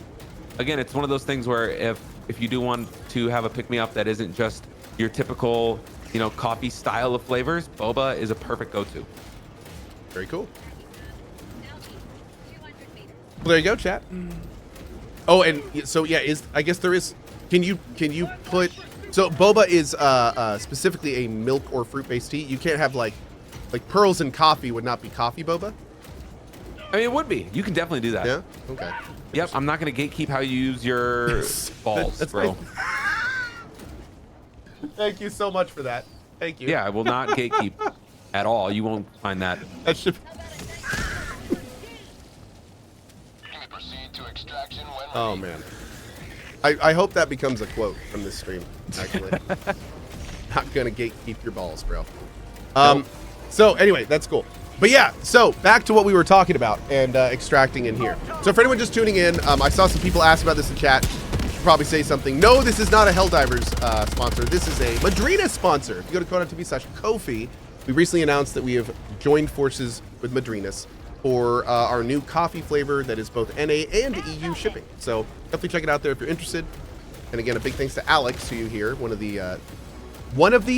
again, it's one of those things where if you do want to have a pick me up that isn't just your typical, you know, coffee style of flavors, boba is a perfect go-to. Very cool. Well, there you go, chat. Oh, and so yeah, I guess there is. Can you put? So boba is specifically a milk or fruit-based tea. You can't have like pearls and coffee would not be coffee boba. I mean, it would be. You can definitely do that. Yeah. Okay. Yep. I'm not gonna gatekeep how you use your balls, That's bro. fine. Thank you so much for that. Thank you. Yeah, I will not gatekeep at all. You won't find that. That should. Proceed to extraction when Oh ready. man. I hope that becomes a quote from this stream, actually. Not gonna gatekeep your balls, bro. Nope. So anyway, that's cool. But yeah, so back to what we were talking about and extracting in here. So for anyone just tuning in, I saw some people ask about this in chat. Should probably say something. No, this is not a Helldivers sponsor. This is a Madrinas sponsor. If you go to Cohh.tv/Ko-fi, we recently announced that we have joined forces with Madrinas for our new coffee flavor that is both NA and EU shipping. So definitely check it out there if you're interested. And again, a big thanks to Alex, who you hear, one of the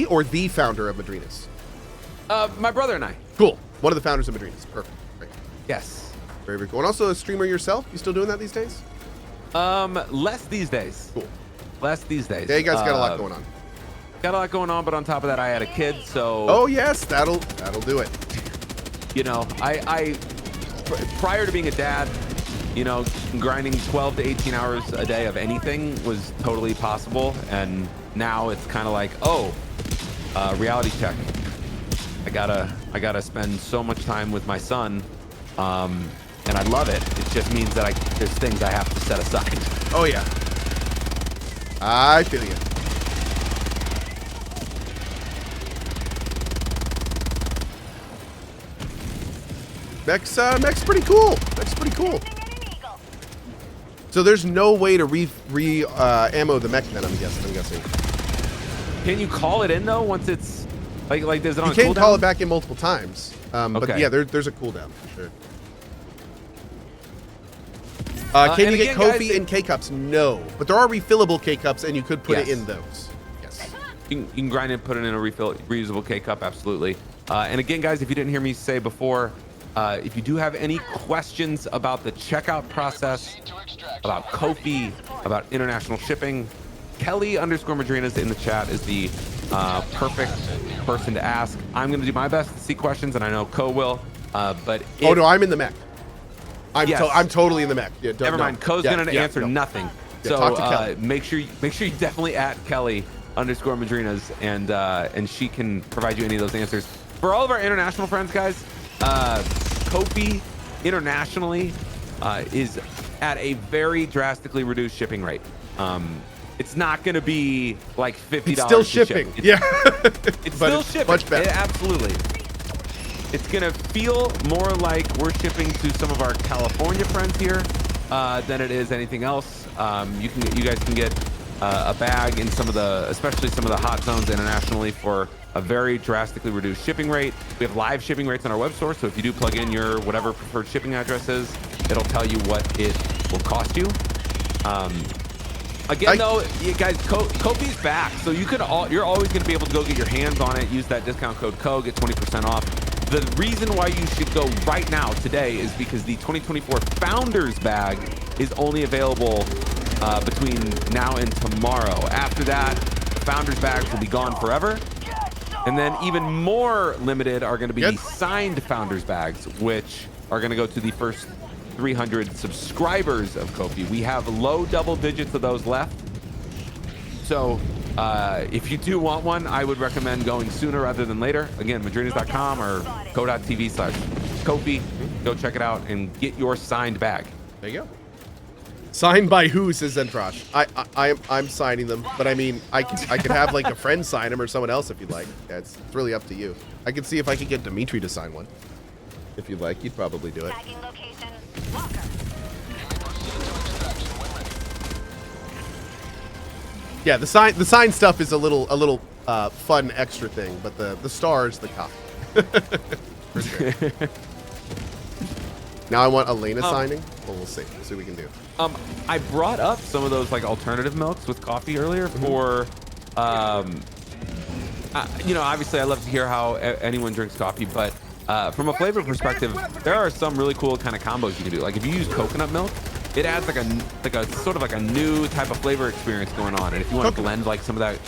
or the founder of Madrinas. My brother and I. Cool. One of the founders of Madrinas. Perfect. Great. Yes. Very, very cool. And also a streamer yourself. You still doing that these days? Less these days. Cool. Less these days. Yeah, you guys got a lot going on. Got a lot going on, but on top of that, I had a kid, so. Oh yes, that'll do it. You know, I prior to being a dad, you know, grinding 12 to 18 hours a day of anything was totally possible, and now it's kind of like, oh, reality check. I gotta spend so much time with my son, and I love it. It just means that there's things I have to set aside. Oh yeah. I feel you. Mech's pretty cool. Mech's pretty cool. So there's no way to ammo the mech then, I'm guessing. Can you call it in though once it's like there's it on You a can't cooldown? call it back in multiple times. But Okay. yeah, there's a cooldown for sure. Can and you get again, Ko-fi guys, in K-Cups? No. But there are refillable K-Cups and you could put it Yes. in those. Yes. You can grind it, put it in a reusable K-Cup, absolutely. And again, guys, if you didn't hear me say before, if you do have any questions about the checkout process, about Ko-fi, about international shipping, Kelly_Madrinas in the chat is the perfect person to ask. I'm going to do my best to see questions, and I know Cohh will. But Oh no, I'm in the mech. Yes. I'm totally in the mech. Yeah, never mind. Cohh's going to answer nothing. Yeah, talk to Kelly. Make sure you definitely at Kelly_Madrinas, and she can provide you any of those answers. For all of our international friends, guys, Ko-fi internationally is at a very drastically reduced shipping rate. It's not going to be like $50. It's still to ship. shipping. It's But still it's shipping. much better. Absolutely. It's going to feel more like we're shipping to some of our California friends here than it is anything else. You guys can get a bag in especially some of the hot zones internationally for a very drastically reduced shipping rate. We have live shipping rates on our web store, so if you do plug in your whatever preferred shipping address is, it'll tell you what it will cost you. Again, though, you guys, Ko-fi's back, so you're always going to be able to go get your hands on it. Use that discount code Cohh, get 20% off. The reason why you should go right now today is because the 2024 Founders Bag is only available between now and tomorrow. After that, the Founders Bags will be gone forever. And then even more limited are going to be the signed Founders Bags, which are going to go to the first 300 subscribers of Ko-fi. We have low double digits of those left. So if you do want one, I would recommend going sooner rather than later. Again, Madrinas.com or Cohh.tv/Ko-fi. Go check it out and get your signed bag. There you go. Signed by who, says Zentrosh. I'm signing them, but I mean, I could have like a friend sign them or someone else if you'd like. Yeah, it's really up to you. I could see if I could get Dimitri to sign one. If you'd like, you'd probably do it. Yeah, the sign stuff is a little fun extra thing, but the star is the coffee. For sure. Now I want Elena signing. Well, we'll see. We'll see what we can do. I brought up some of those like alternative milks with coffee earlier for, you know, obviously I love to hear how anyone drinks coffee, but from a flavor perspective, there are some really cool kind of combos you can do. Like if you use coconut milk, it adds like a sort of like a new type of flavor experience going on. And if you want to blend like some of that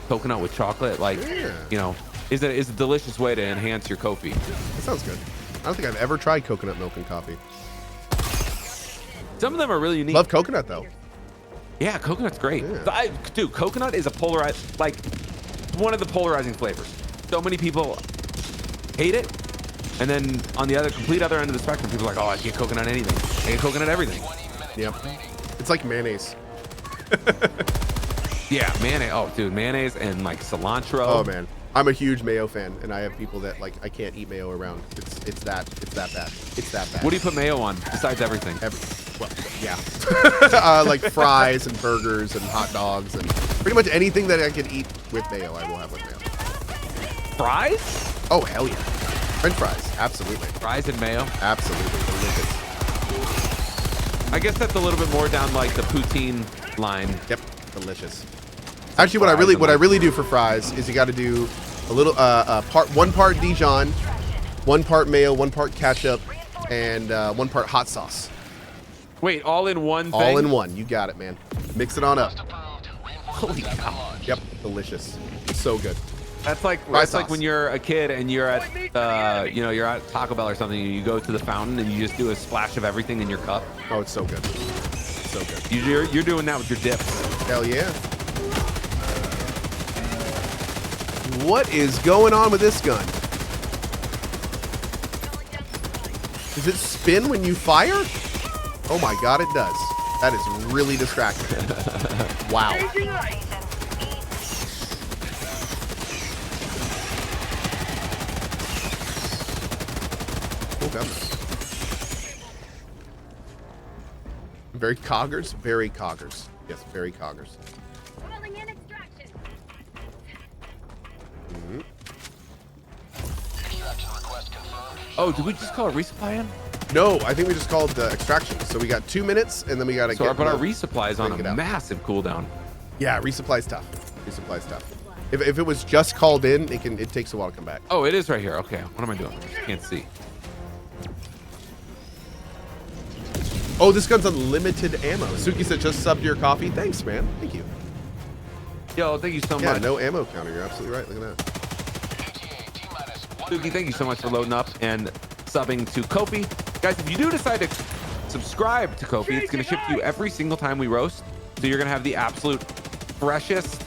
coconut with chocolate, like, you know, is a delicious way to enhance your coffee. That sounds good. I don't think I've ever tried coconut milk in coffee. Some of them are really unique. Love coconut though. Yeah, coconut's great. Yeah. Dude, coconut is a polarized, like one of the polarizing flavors. So many people hate it. And then on the complete other end of the spectrum, people are like, oh, I get coconut anything. I get coconut everything. Yep. It's like mayonnaise. Yeah, mayonnaise. Oh, dude, mayonnaise and like cilantro. Oh man, I'm a huge mayo fan, and I have people that like I can't eat mayo around. It's that bad. It's that bad. What do you put mayo on besides everything? Well, yeah. Like fries and burgers and hot dogs and pretty much anything that I can eat with mayo, I will have with mayo. Fries? Oh hell yeah. French fries, absolutely. Fries and mayo? Absolutely. Delicious. I guess that's a little bit more down like the poutine line. Yep, delicious. Actually, what I really do for fries is you got to do a little one part Dijon, 1 part mayo, 1 part ketchup, and 1 part hot sauce. Wait, all in one thing? All in one. You got it, man. Mix it on up. Holy cow. Yep, delicious. So good. That's like when you're a kid and you're at you know, you're at Taco Bell or something and you go to the fountain and you just do a splash of everything in your cup. Oh, it's so good. So good. You're doing that with your dips. Hell yeah. What is going on with this gun? Does it spin when you fire? Oh my god, it does. That is really distracting. Wow. Very coggers, very coggers. Yes, very coggers. Oh, did we just call a resupply in? No, I think we just called the extraction. So we got 2 minutes, and then we got to get. But our resupply is on a massive cooldown. Yeah, resupply's tough. Resupply's tough. If it was just called in, it takes a while to come back. Oh, it is right here. Okay, what am I doing? I can't see. Oh, this gun's unlimited ammo. Suki said just subbed your coffee. Thanks, man. Thank you. Yo, thank you so much. Yeah, no ammo counter. You're absolutely right. Look at that. Suki, thank you so much for loading up and subbing to Cohh. Guys, if you do decide to subscribe to Cohh, it's going to ship to you every single time we roast. So you're going to have the absolute freshest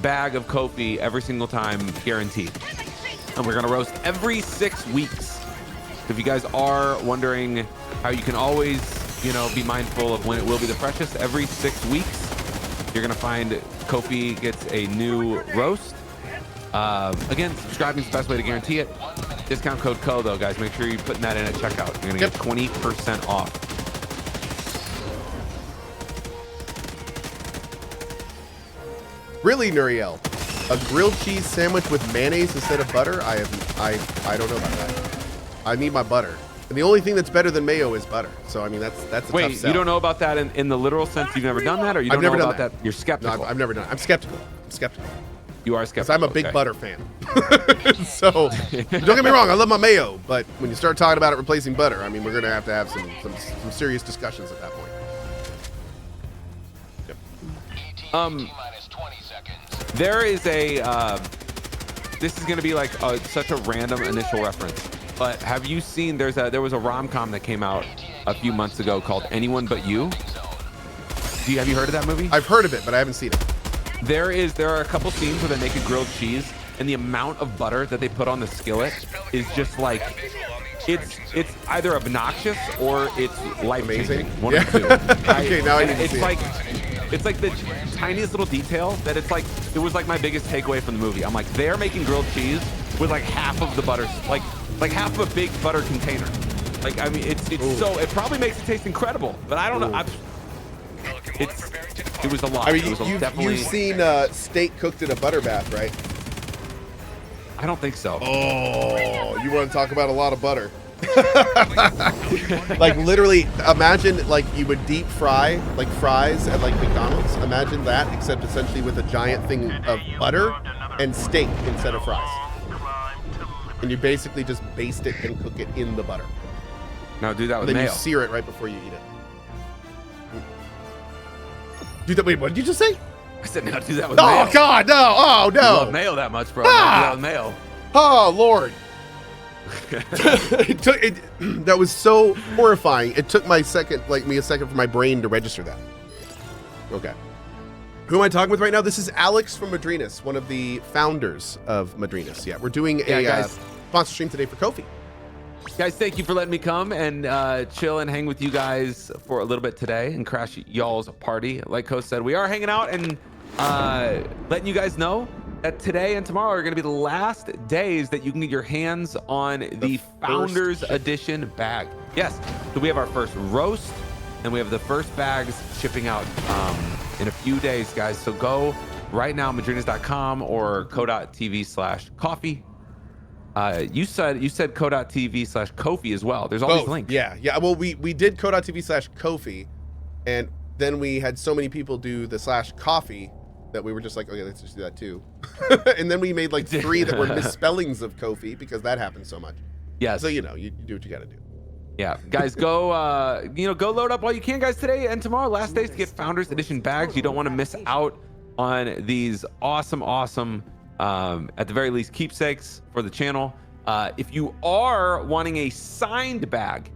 bag of Cohh every single time, guaranteed. And we're going to roast every 6 weeks. If you guys are wondering how you can always, you know, be mindful of when it will be the freshest, every 6 weeks, you're going to find Cohh gets a new roast. Again, subscribing is the best way to guarantee it. Discount code Cohh, though, guys. Make sure you're putting that in at checkout. You're going to get 20% off. Really, Nuriel? A grilled cheese sandwich with mayonnaise instead of butter? I don't know about that. I need my butter. And the only thing that's better than mayo is butter. So, I mean, that's a tough sell. Wait, you don't know about that in the literal sense? You've never done that? Or you don't know about that? You're skeptical? No, I've never done it. I'm skeptical. I'm skeptical. You are skeptical. I'm a big butter fan. So, don't get me wrong, I love my mayo, but when you start talking about it replacing butter, I mean, we're going to have some serious discussions at that point. Yep. There is a, this is going to be like such a random initial reference, but have you seen, there was a rom-com that came out a few months ago called Anyone But You? Have you heard of that movie? I've heard of it, but I haven't seen it. There are a couple scenes where they make a grilled cheese, and the amount of butter that they put on the skillet is just like, it's either obnoxious or it's life-changing. One of the two. Okay, now I need to see it's like the tiniest little detail that it was like my biggest takeaway from the movie. I'm like, they're making grilled cheese with like half of the butter, like half of a big butter container. Like, I mean, it's so, it probably makes it taste incredible, but I don't know. It was a lot. I mean, It was you've seen steak cooked in a butter bath, right? I don't think so. Oh, you want to talk about a lot of butter? Like literally, imagine like you would deep fry like fries at like McDonald's. Imagine that, except essentially with a giant thing of butter and steak instead of fries. And you basically just baste it and cook it in the butter. No, do that with Then mayo. you sear it right before you eat it. Do that. Wait, what did you just say? I said, no, do that with mayo. Oh God, no! Oh You love no! mayo that much, bro. No, do that with mayo. Oh Lord! That was so horrifying. It took me a second for my brain to register that. Okay. Who am I talking with right now? This is Alex from Madrinas, one of the founders of Madrinas. Yeah, we're doing a sponsor stream today for Cohh. Guys, thank you for letting me come and chill and hang with you guys for a little bit today and crash y'all's party. Like Cohh said, we are hanging out and letting you guys know that today and tomorrow are going to be the last days that you can get your hands on the Founders Edition bag. Yes, so we have our first roast and we have the first bags shipping out in a few days, guys. So go right now, madrinas.com or cohh.tv/coffee. You said cohh.tv/Kofi as well. There's all these links. Yeah. Well, we did cohh.tv/Kofi, and then we had so many people do the /coffee that we were just like, okay, let's just do that too. And then we made like 3 that were misspellings of Kofi because that happens so much. Yes. So you do what you got to do. Yeah, guys, go go load up while you can, guys. Today and tomorrow, last days to get Founders Edition bags. You don't want to miss out on these awesome, at the very least, keepsakes for the channel. If you are wanting a signed bag,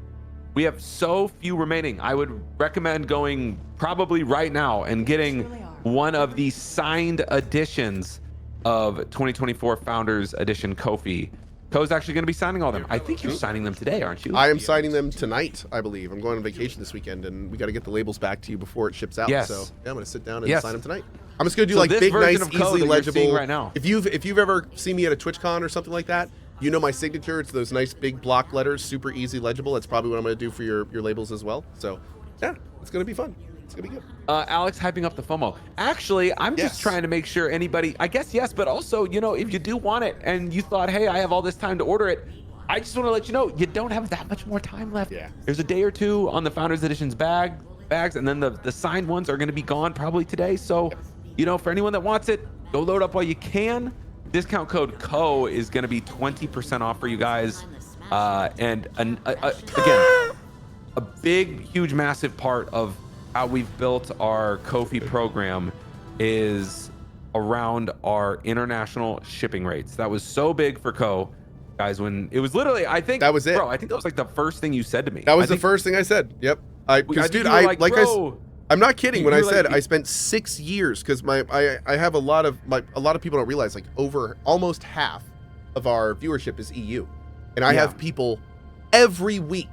we have so few remaining. I would recommend going probably right now and getting one of the signed editions of 2024 Founders Edition Kofi. Cohh's actually going to be signing all them. I think you're signing them today, aren't you? I am signing them tonight, I believe. I'm going on vacation this weekend, and we got to get the labels back to you before it ships out. Yes. So yeah, I'm going to sit down and sign them tonight. I'm just going to do like this big, version nice, of Cohh easily that you're legible. seeing right now. If you've ever seen me at a TwitchCon or something like that, you know my signature. It's those nice big block letters, super easy legible. That's probably what I'm going to do for your labels as well. So yeah, it's going to be fun. It's going to be good. Alex hyping up the FOMO. Actually, I'm just trying to make sure anybody, I guess yes, but also, if you do want it and you thought, hey, I have all this time to order it, I just want to let you know, you don't have that much more time left. Yeah. There's a day or two on the Founders Edition's bags, and then the signed ones are going to be gone probably today. So, for anyone that wants it, go load up while you can. Discount code Cohh is going to be 20% off for you guys. Again, a big, huge, massive part of how we've built our Kofi program is around our international shipping rates. That was so big for Cohh, guys, when it was literally, I think that was it. Bro, I think that was like the first thing you said to me. That was the first thing I said. Yep. Because dude, I'm not kidding when I said I spent 6 years, because I have a lot of people don't realize like over almost half of our viewership is EU, and I have people every week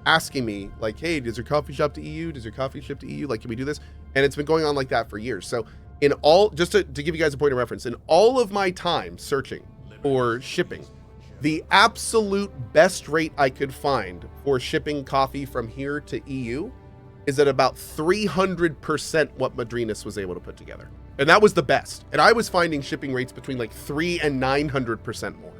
asking me like, hey, does your coffee shop to EU? Does your coffee ship to EU? Like, can we do this? And it's been going on like that for years. So in all, just to give you guys a point of reference, in all of my time searching for shipping, the absolute best rate I could find for shipping coffee from here to EU is at about 300% what Madrinas was able to put together. And that was the best. And I was finding shipping rates between like 300 and 900% more.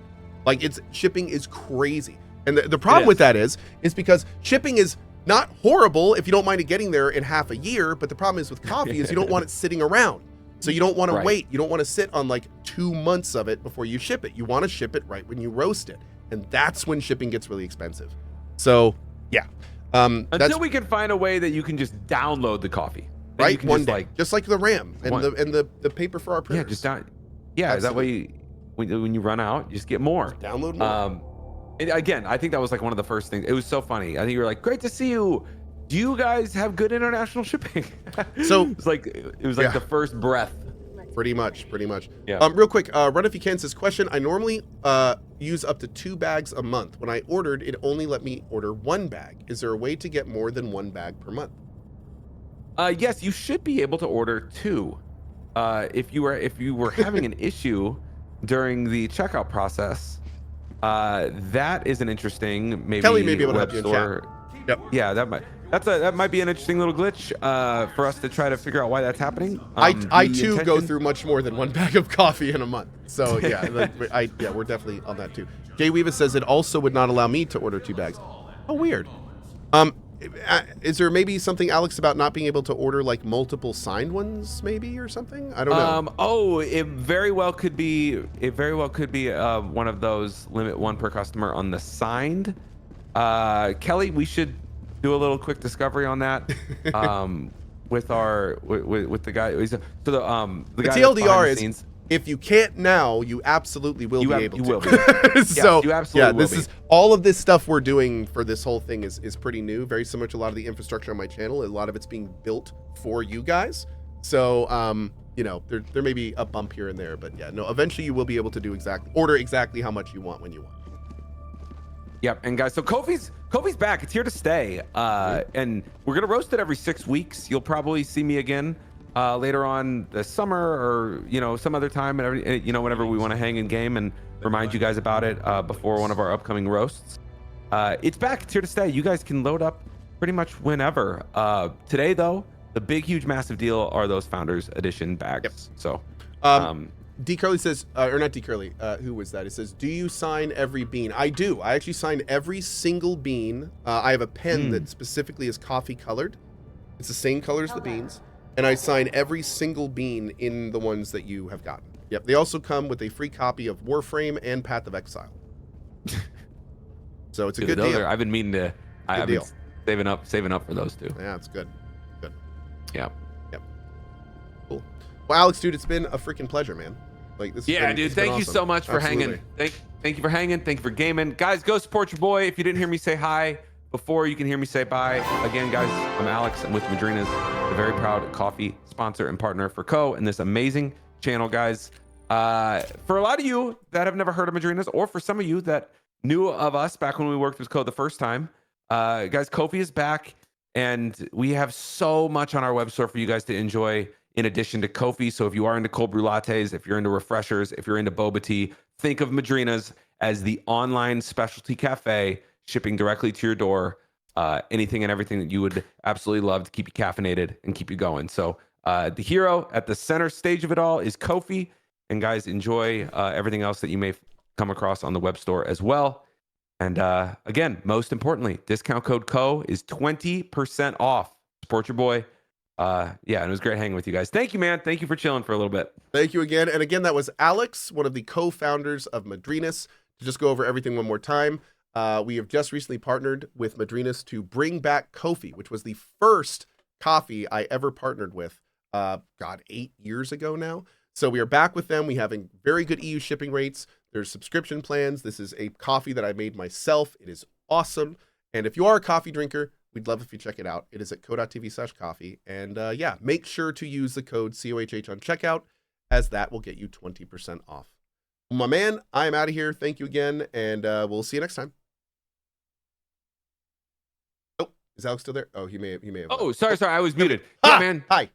Like shipping is crazy. And the problem with that is because shipping is not horrible if you don't mind it getting there in half a year, but the problem is with coffee is you don't want it sitting around. So you don't want to wait. You don't want to sit on like 2 months of it before you ship it. You want to ship it right when you roast it. And that's when shipping gets really expensive. So yeah. Until we can find a way that you can just download the coffee. Right, you can one day. Just like the RAM and the paper for our printers. Yeah, just down. Yeah, that way when you run out, you just get more. Just download more. Again, I think that was like one of the first things. It was so funny. I think you were like, great to see you. Do you guys have good international shipping? So it was like the first breath. Pretty much. Yeah. Real quick, Run If You Can says, question, I normally use up to 2 bags a month. When I ordered, it only let me order 1 bag. Is there a way to get more than 1 bag per month? Yes, you should be able to order 2. If you were having an issue during the checkout process, that is an interesting Kelly may be able to help you in chat. Yep. Yeah, that might. that might be an interesting little glitch for us to try to figure out why that's happening. I The too go intention- through much more than one bag of coffee in a month. So yeah, we're definitely on that too. Jay Weavis says it also would not allow me to order 2 bags. Oh, weird. Is there maybe something, Alex, about not being able to order like multiple signed ones, maybe, or something? I don't know. Oh, it very well could be. It very well could be one of those limit 1 per customer on the signed. Kelly, we should do a little quick discovery on that. With our with the guy. So the guy The that's TLDR behind the is scenes. if you can't now, you absolutely will be able to. You will be. So you absolutely yeah, will this be. is all of this stuff we're doing for this whole thing is pretty new, very similar to a lot of the infrastructure on my channel. A lot of it's being built for you guys. So you know, there may be a bump here and there, but yeah, no, eventually you will be able to do order exactly how much you want when you want. Yep, and guys, so Kofi's back. It's here to stay. And we're gonna roast it every 6 weeks. You'll probably see me again later on this summer, or some other time, and whenever we want to hang in game and remind you guys about it before one of our upcoming roasts. It's back. It's here to stay. You guys can load up pretty much whenever. Today, though, the big, huge, massive deal are those Founders Edition bags. Yep. So, D Curly says, or not D Curly, who was that? It says, do you sign every bean? I do. I actually sign every single bean. I have a pen that specifically is coffee colored. It's the same color as the beans. And I sign every single bean in the ones that you have gotten. Yep. They also come with a free copy of Warframe and Path of Exile. So it's a good deal. I've been meaning to. I've been deal. saving up for those two. Yeah, it's good. Good. Yeah. Yep. Cool. Well, Alex, dude, it's been a freaking pleasure, man. Like this. Yeah, dude. Thank you awesome. so much for Absolutely. hanging. Thank you for hanging. Thank you for gaming, guys. Go support your boy. If you didn't hear me say hi before, you can hear me say bye again, guys. I'm Alex. I'm with Madrinas, the very proud coffee sponsor and partner for Cohh and this amazing channel, guys. For a lot of you that have never heard of Madrinas, or for some of you that knew of us back when we worked with Cohh the first time, guys, Kofi is back, and we have so much on our web store for you guys to enjoy in addition to Kofi. So if you are into cold brew lattes, if you're into refreshers, if you're into boba tea, think of Madrinas as the online specialty cafe shipping directly to your door. Anything and everything that you would absolutely love to keep you caffeinated and keep you going. So the hero at the center stage of it all is Kofi. And guys, enjoy everything else that you may come across on the web store as well. And again, most importantly, discount code Cohh is 20% off. Support your boy. Yeah, and it was great hanging with you guys. Thank you, man. Thank you for chilling for a little bit. Thank you again. And again, that was Alex, one of the co-founders of Madrinas. To just go over everything one more time, we have just recently partnered with Madrinas to bring back Kofi, which was the first coffee I ever partnered with, 8 years ago now. So we are back with them. We have very good EU shipping rates. There's subscription plans. This is a coffee that I made myself. It is awesome. And if you are a coffee drinker, we'd love if you check it out. It is at cohh.tv/coffee. And yeah, make sure to use the code COHH on checkout, as that will get you 20% off. Well, my man, I'm out of here. Thank you again, and we'll see you next time. Oh, is Alex still there? Oh, he may have. Oh, sorry, I was muted. Yeah, man. Hi.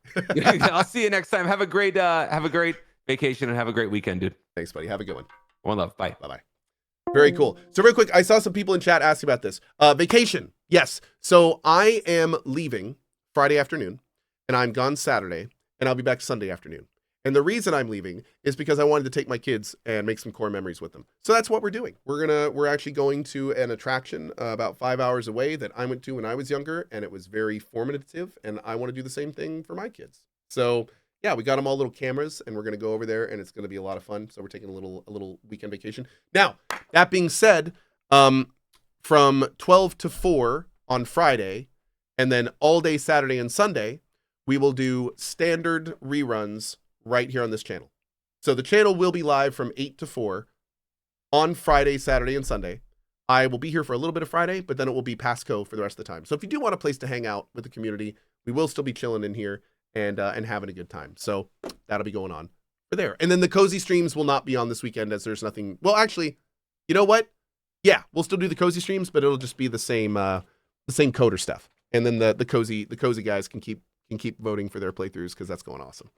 I'll see you next time. Have a great vacation and have a great weekend, dude. Thanks, buddy. Have a good one. One love. Bye. Bye-bye. Very cool. So real quick, I saw some people in chat asking about this. Vacation. Yes. So I am leaving Friday afternoon, and I'm gone Saturday, and I'll be back Sunday afternoon. And the reason I'm leaving is because I wanted to take my kids and make some core memories with them. So that's what we're doing. We're actually going to an attraction about 5 hours away that I went to when I was younger, and it was very formative, and I want to do the same thing for my kids. So yeah, we got them all little cameras, and we're going to go over there, and it's going to be a lot of fun. So we're taking a little weekend vacation. Now, that being said, from 12 to 4 on Friday, and then all day Saturday and Sunday, we will do standard reruns right here on this channel. So the channel will be live from 8 to 4 on Friday, Saturday, and Sunday. I will be here for a little bit of Friday, but then it will be past Cohh for the rest of the time. So if you do want a place to hang out with the community, we will still be chilling in here and having a good time. So that'll be going on for there. And then the cozy streams will not be on this weekend, as there's nothing. Well, actually, you know what? Yeah, we'll still do the cozy streams, but it'll just be the same coder stuff. And then the cozy guys can keep voting for their playthroughs, because that's going awesome.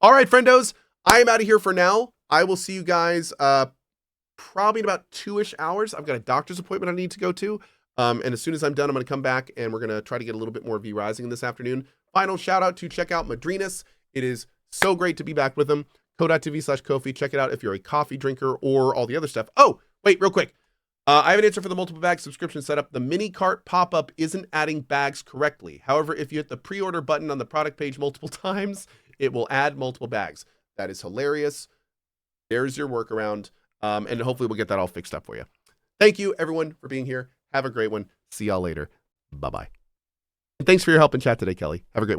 All right, friendos, I am out of here for now. I will see you guys probably in about 2-ish hours. I've got a doctor's appointment I need to go to. And as soon as I'm done, I'm going to come back and we're going to try to get a little bit more V Rising this afternoon. Final shout out to check out Madrinas. It is so great to be back with them. Cohh.tv/Kofi. Check it out if you're a coffee drinker or all the other stuff. Oh, wait, real quick. I have an answer for the multiple bag subscription setup. The mini cart pop-up isn't adding bags correctly. However, if you hit the pre-order button on the product page multiple times, it will add multiple bags. That is hilarious. There's your workaround. And hopefully we'll get that all fixed up for you. Thank you, everyone, for being here. Have a great one. See y'all later. Bye-bye. And thanks for your help in chat today, Kelly. Have a great one.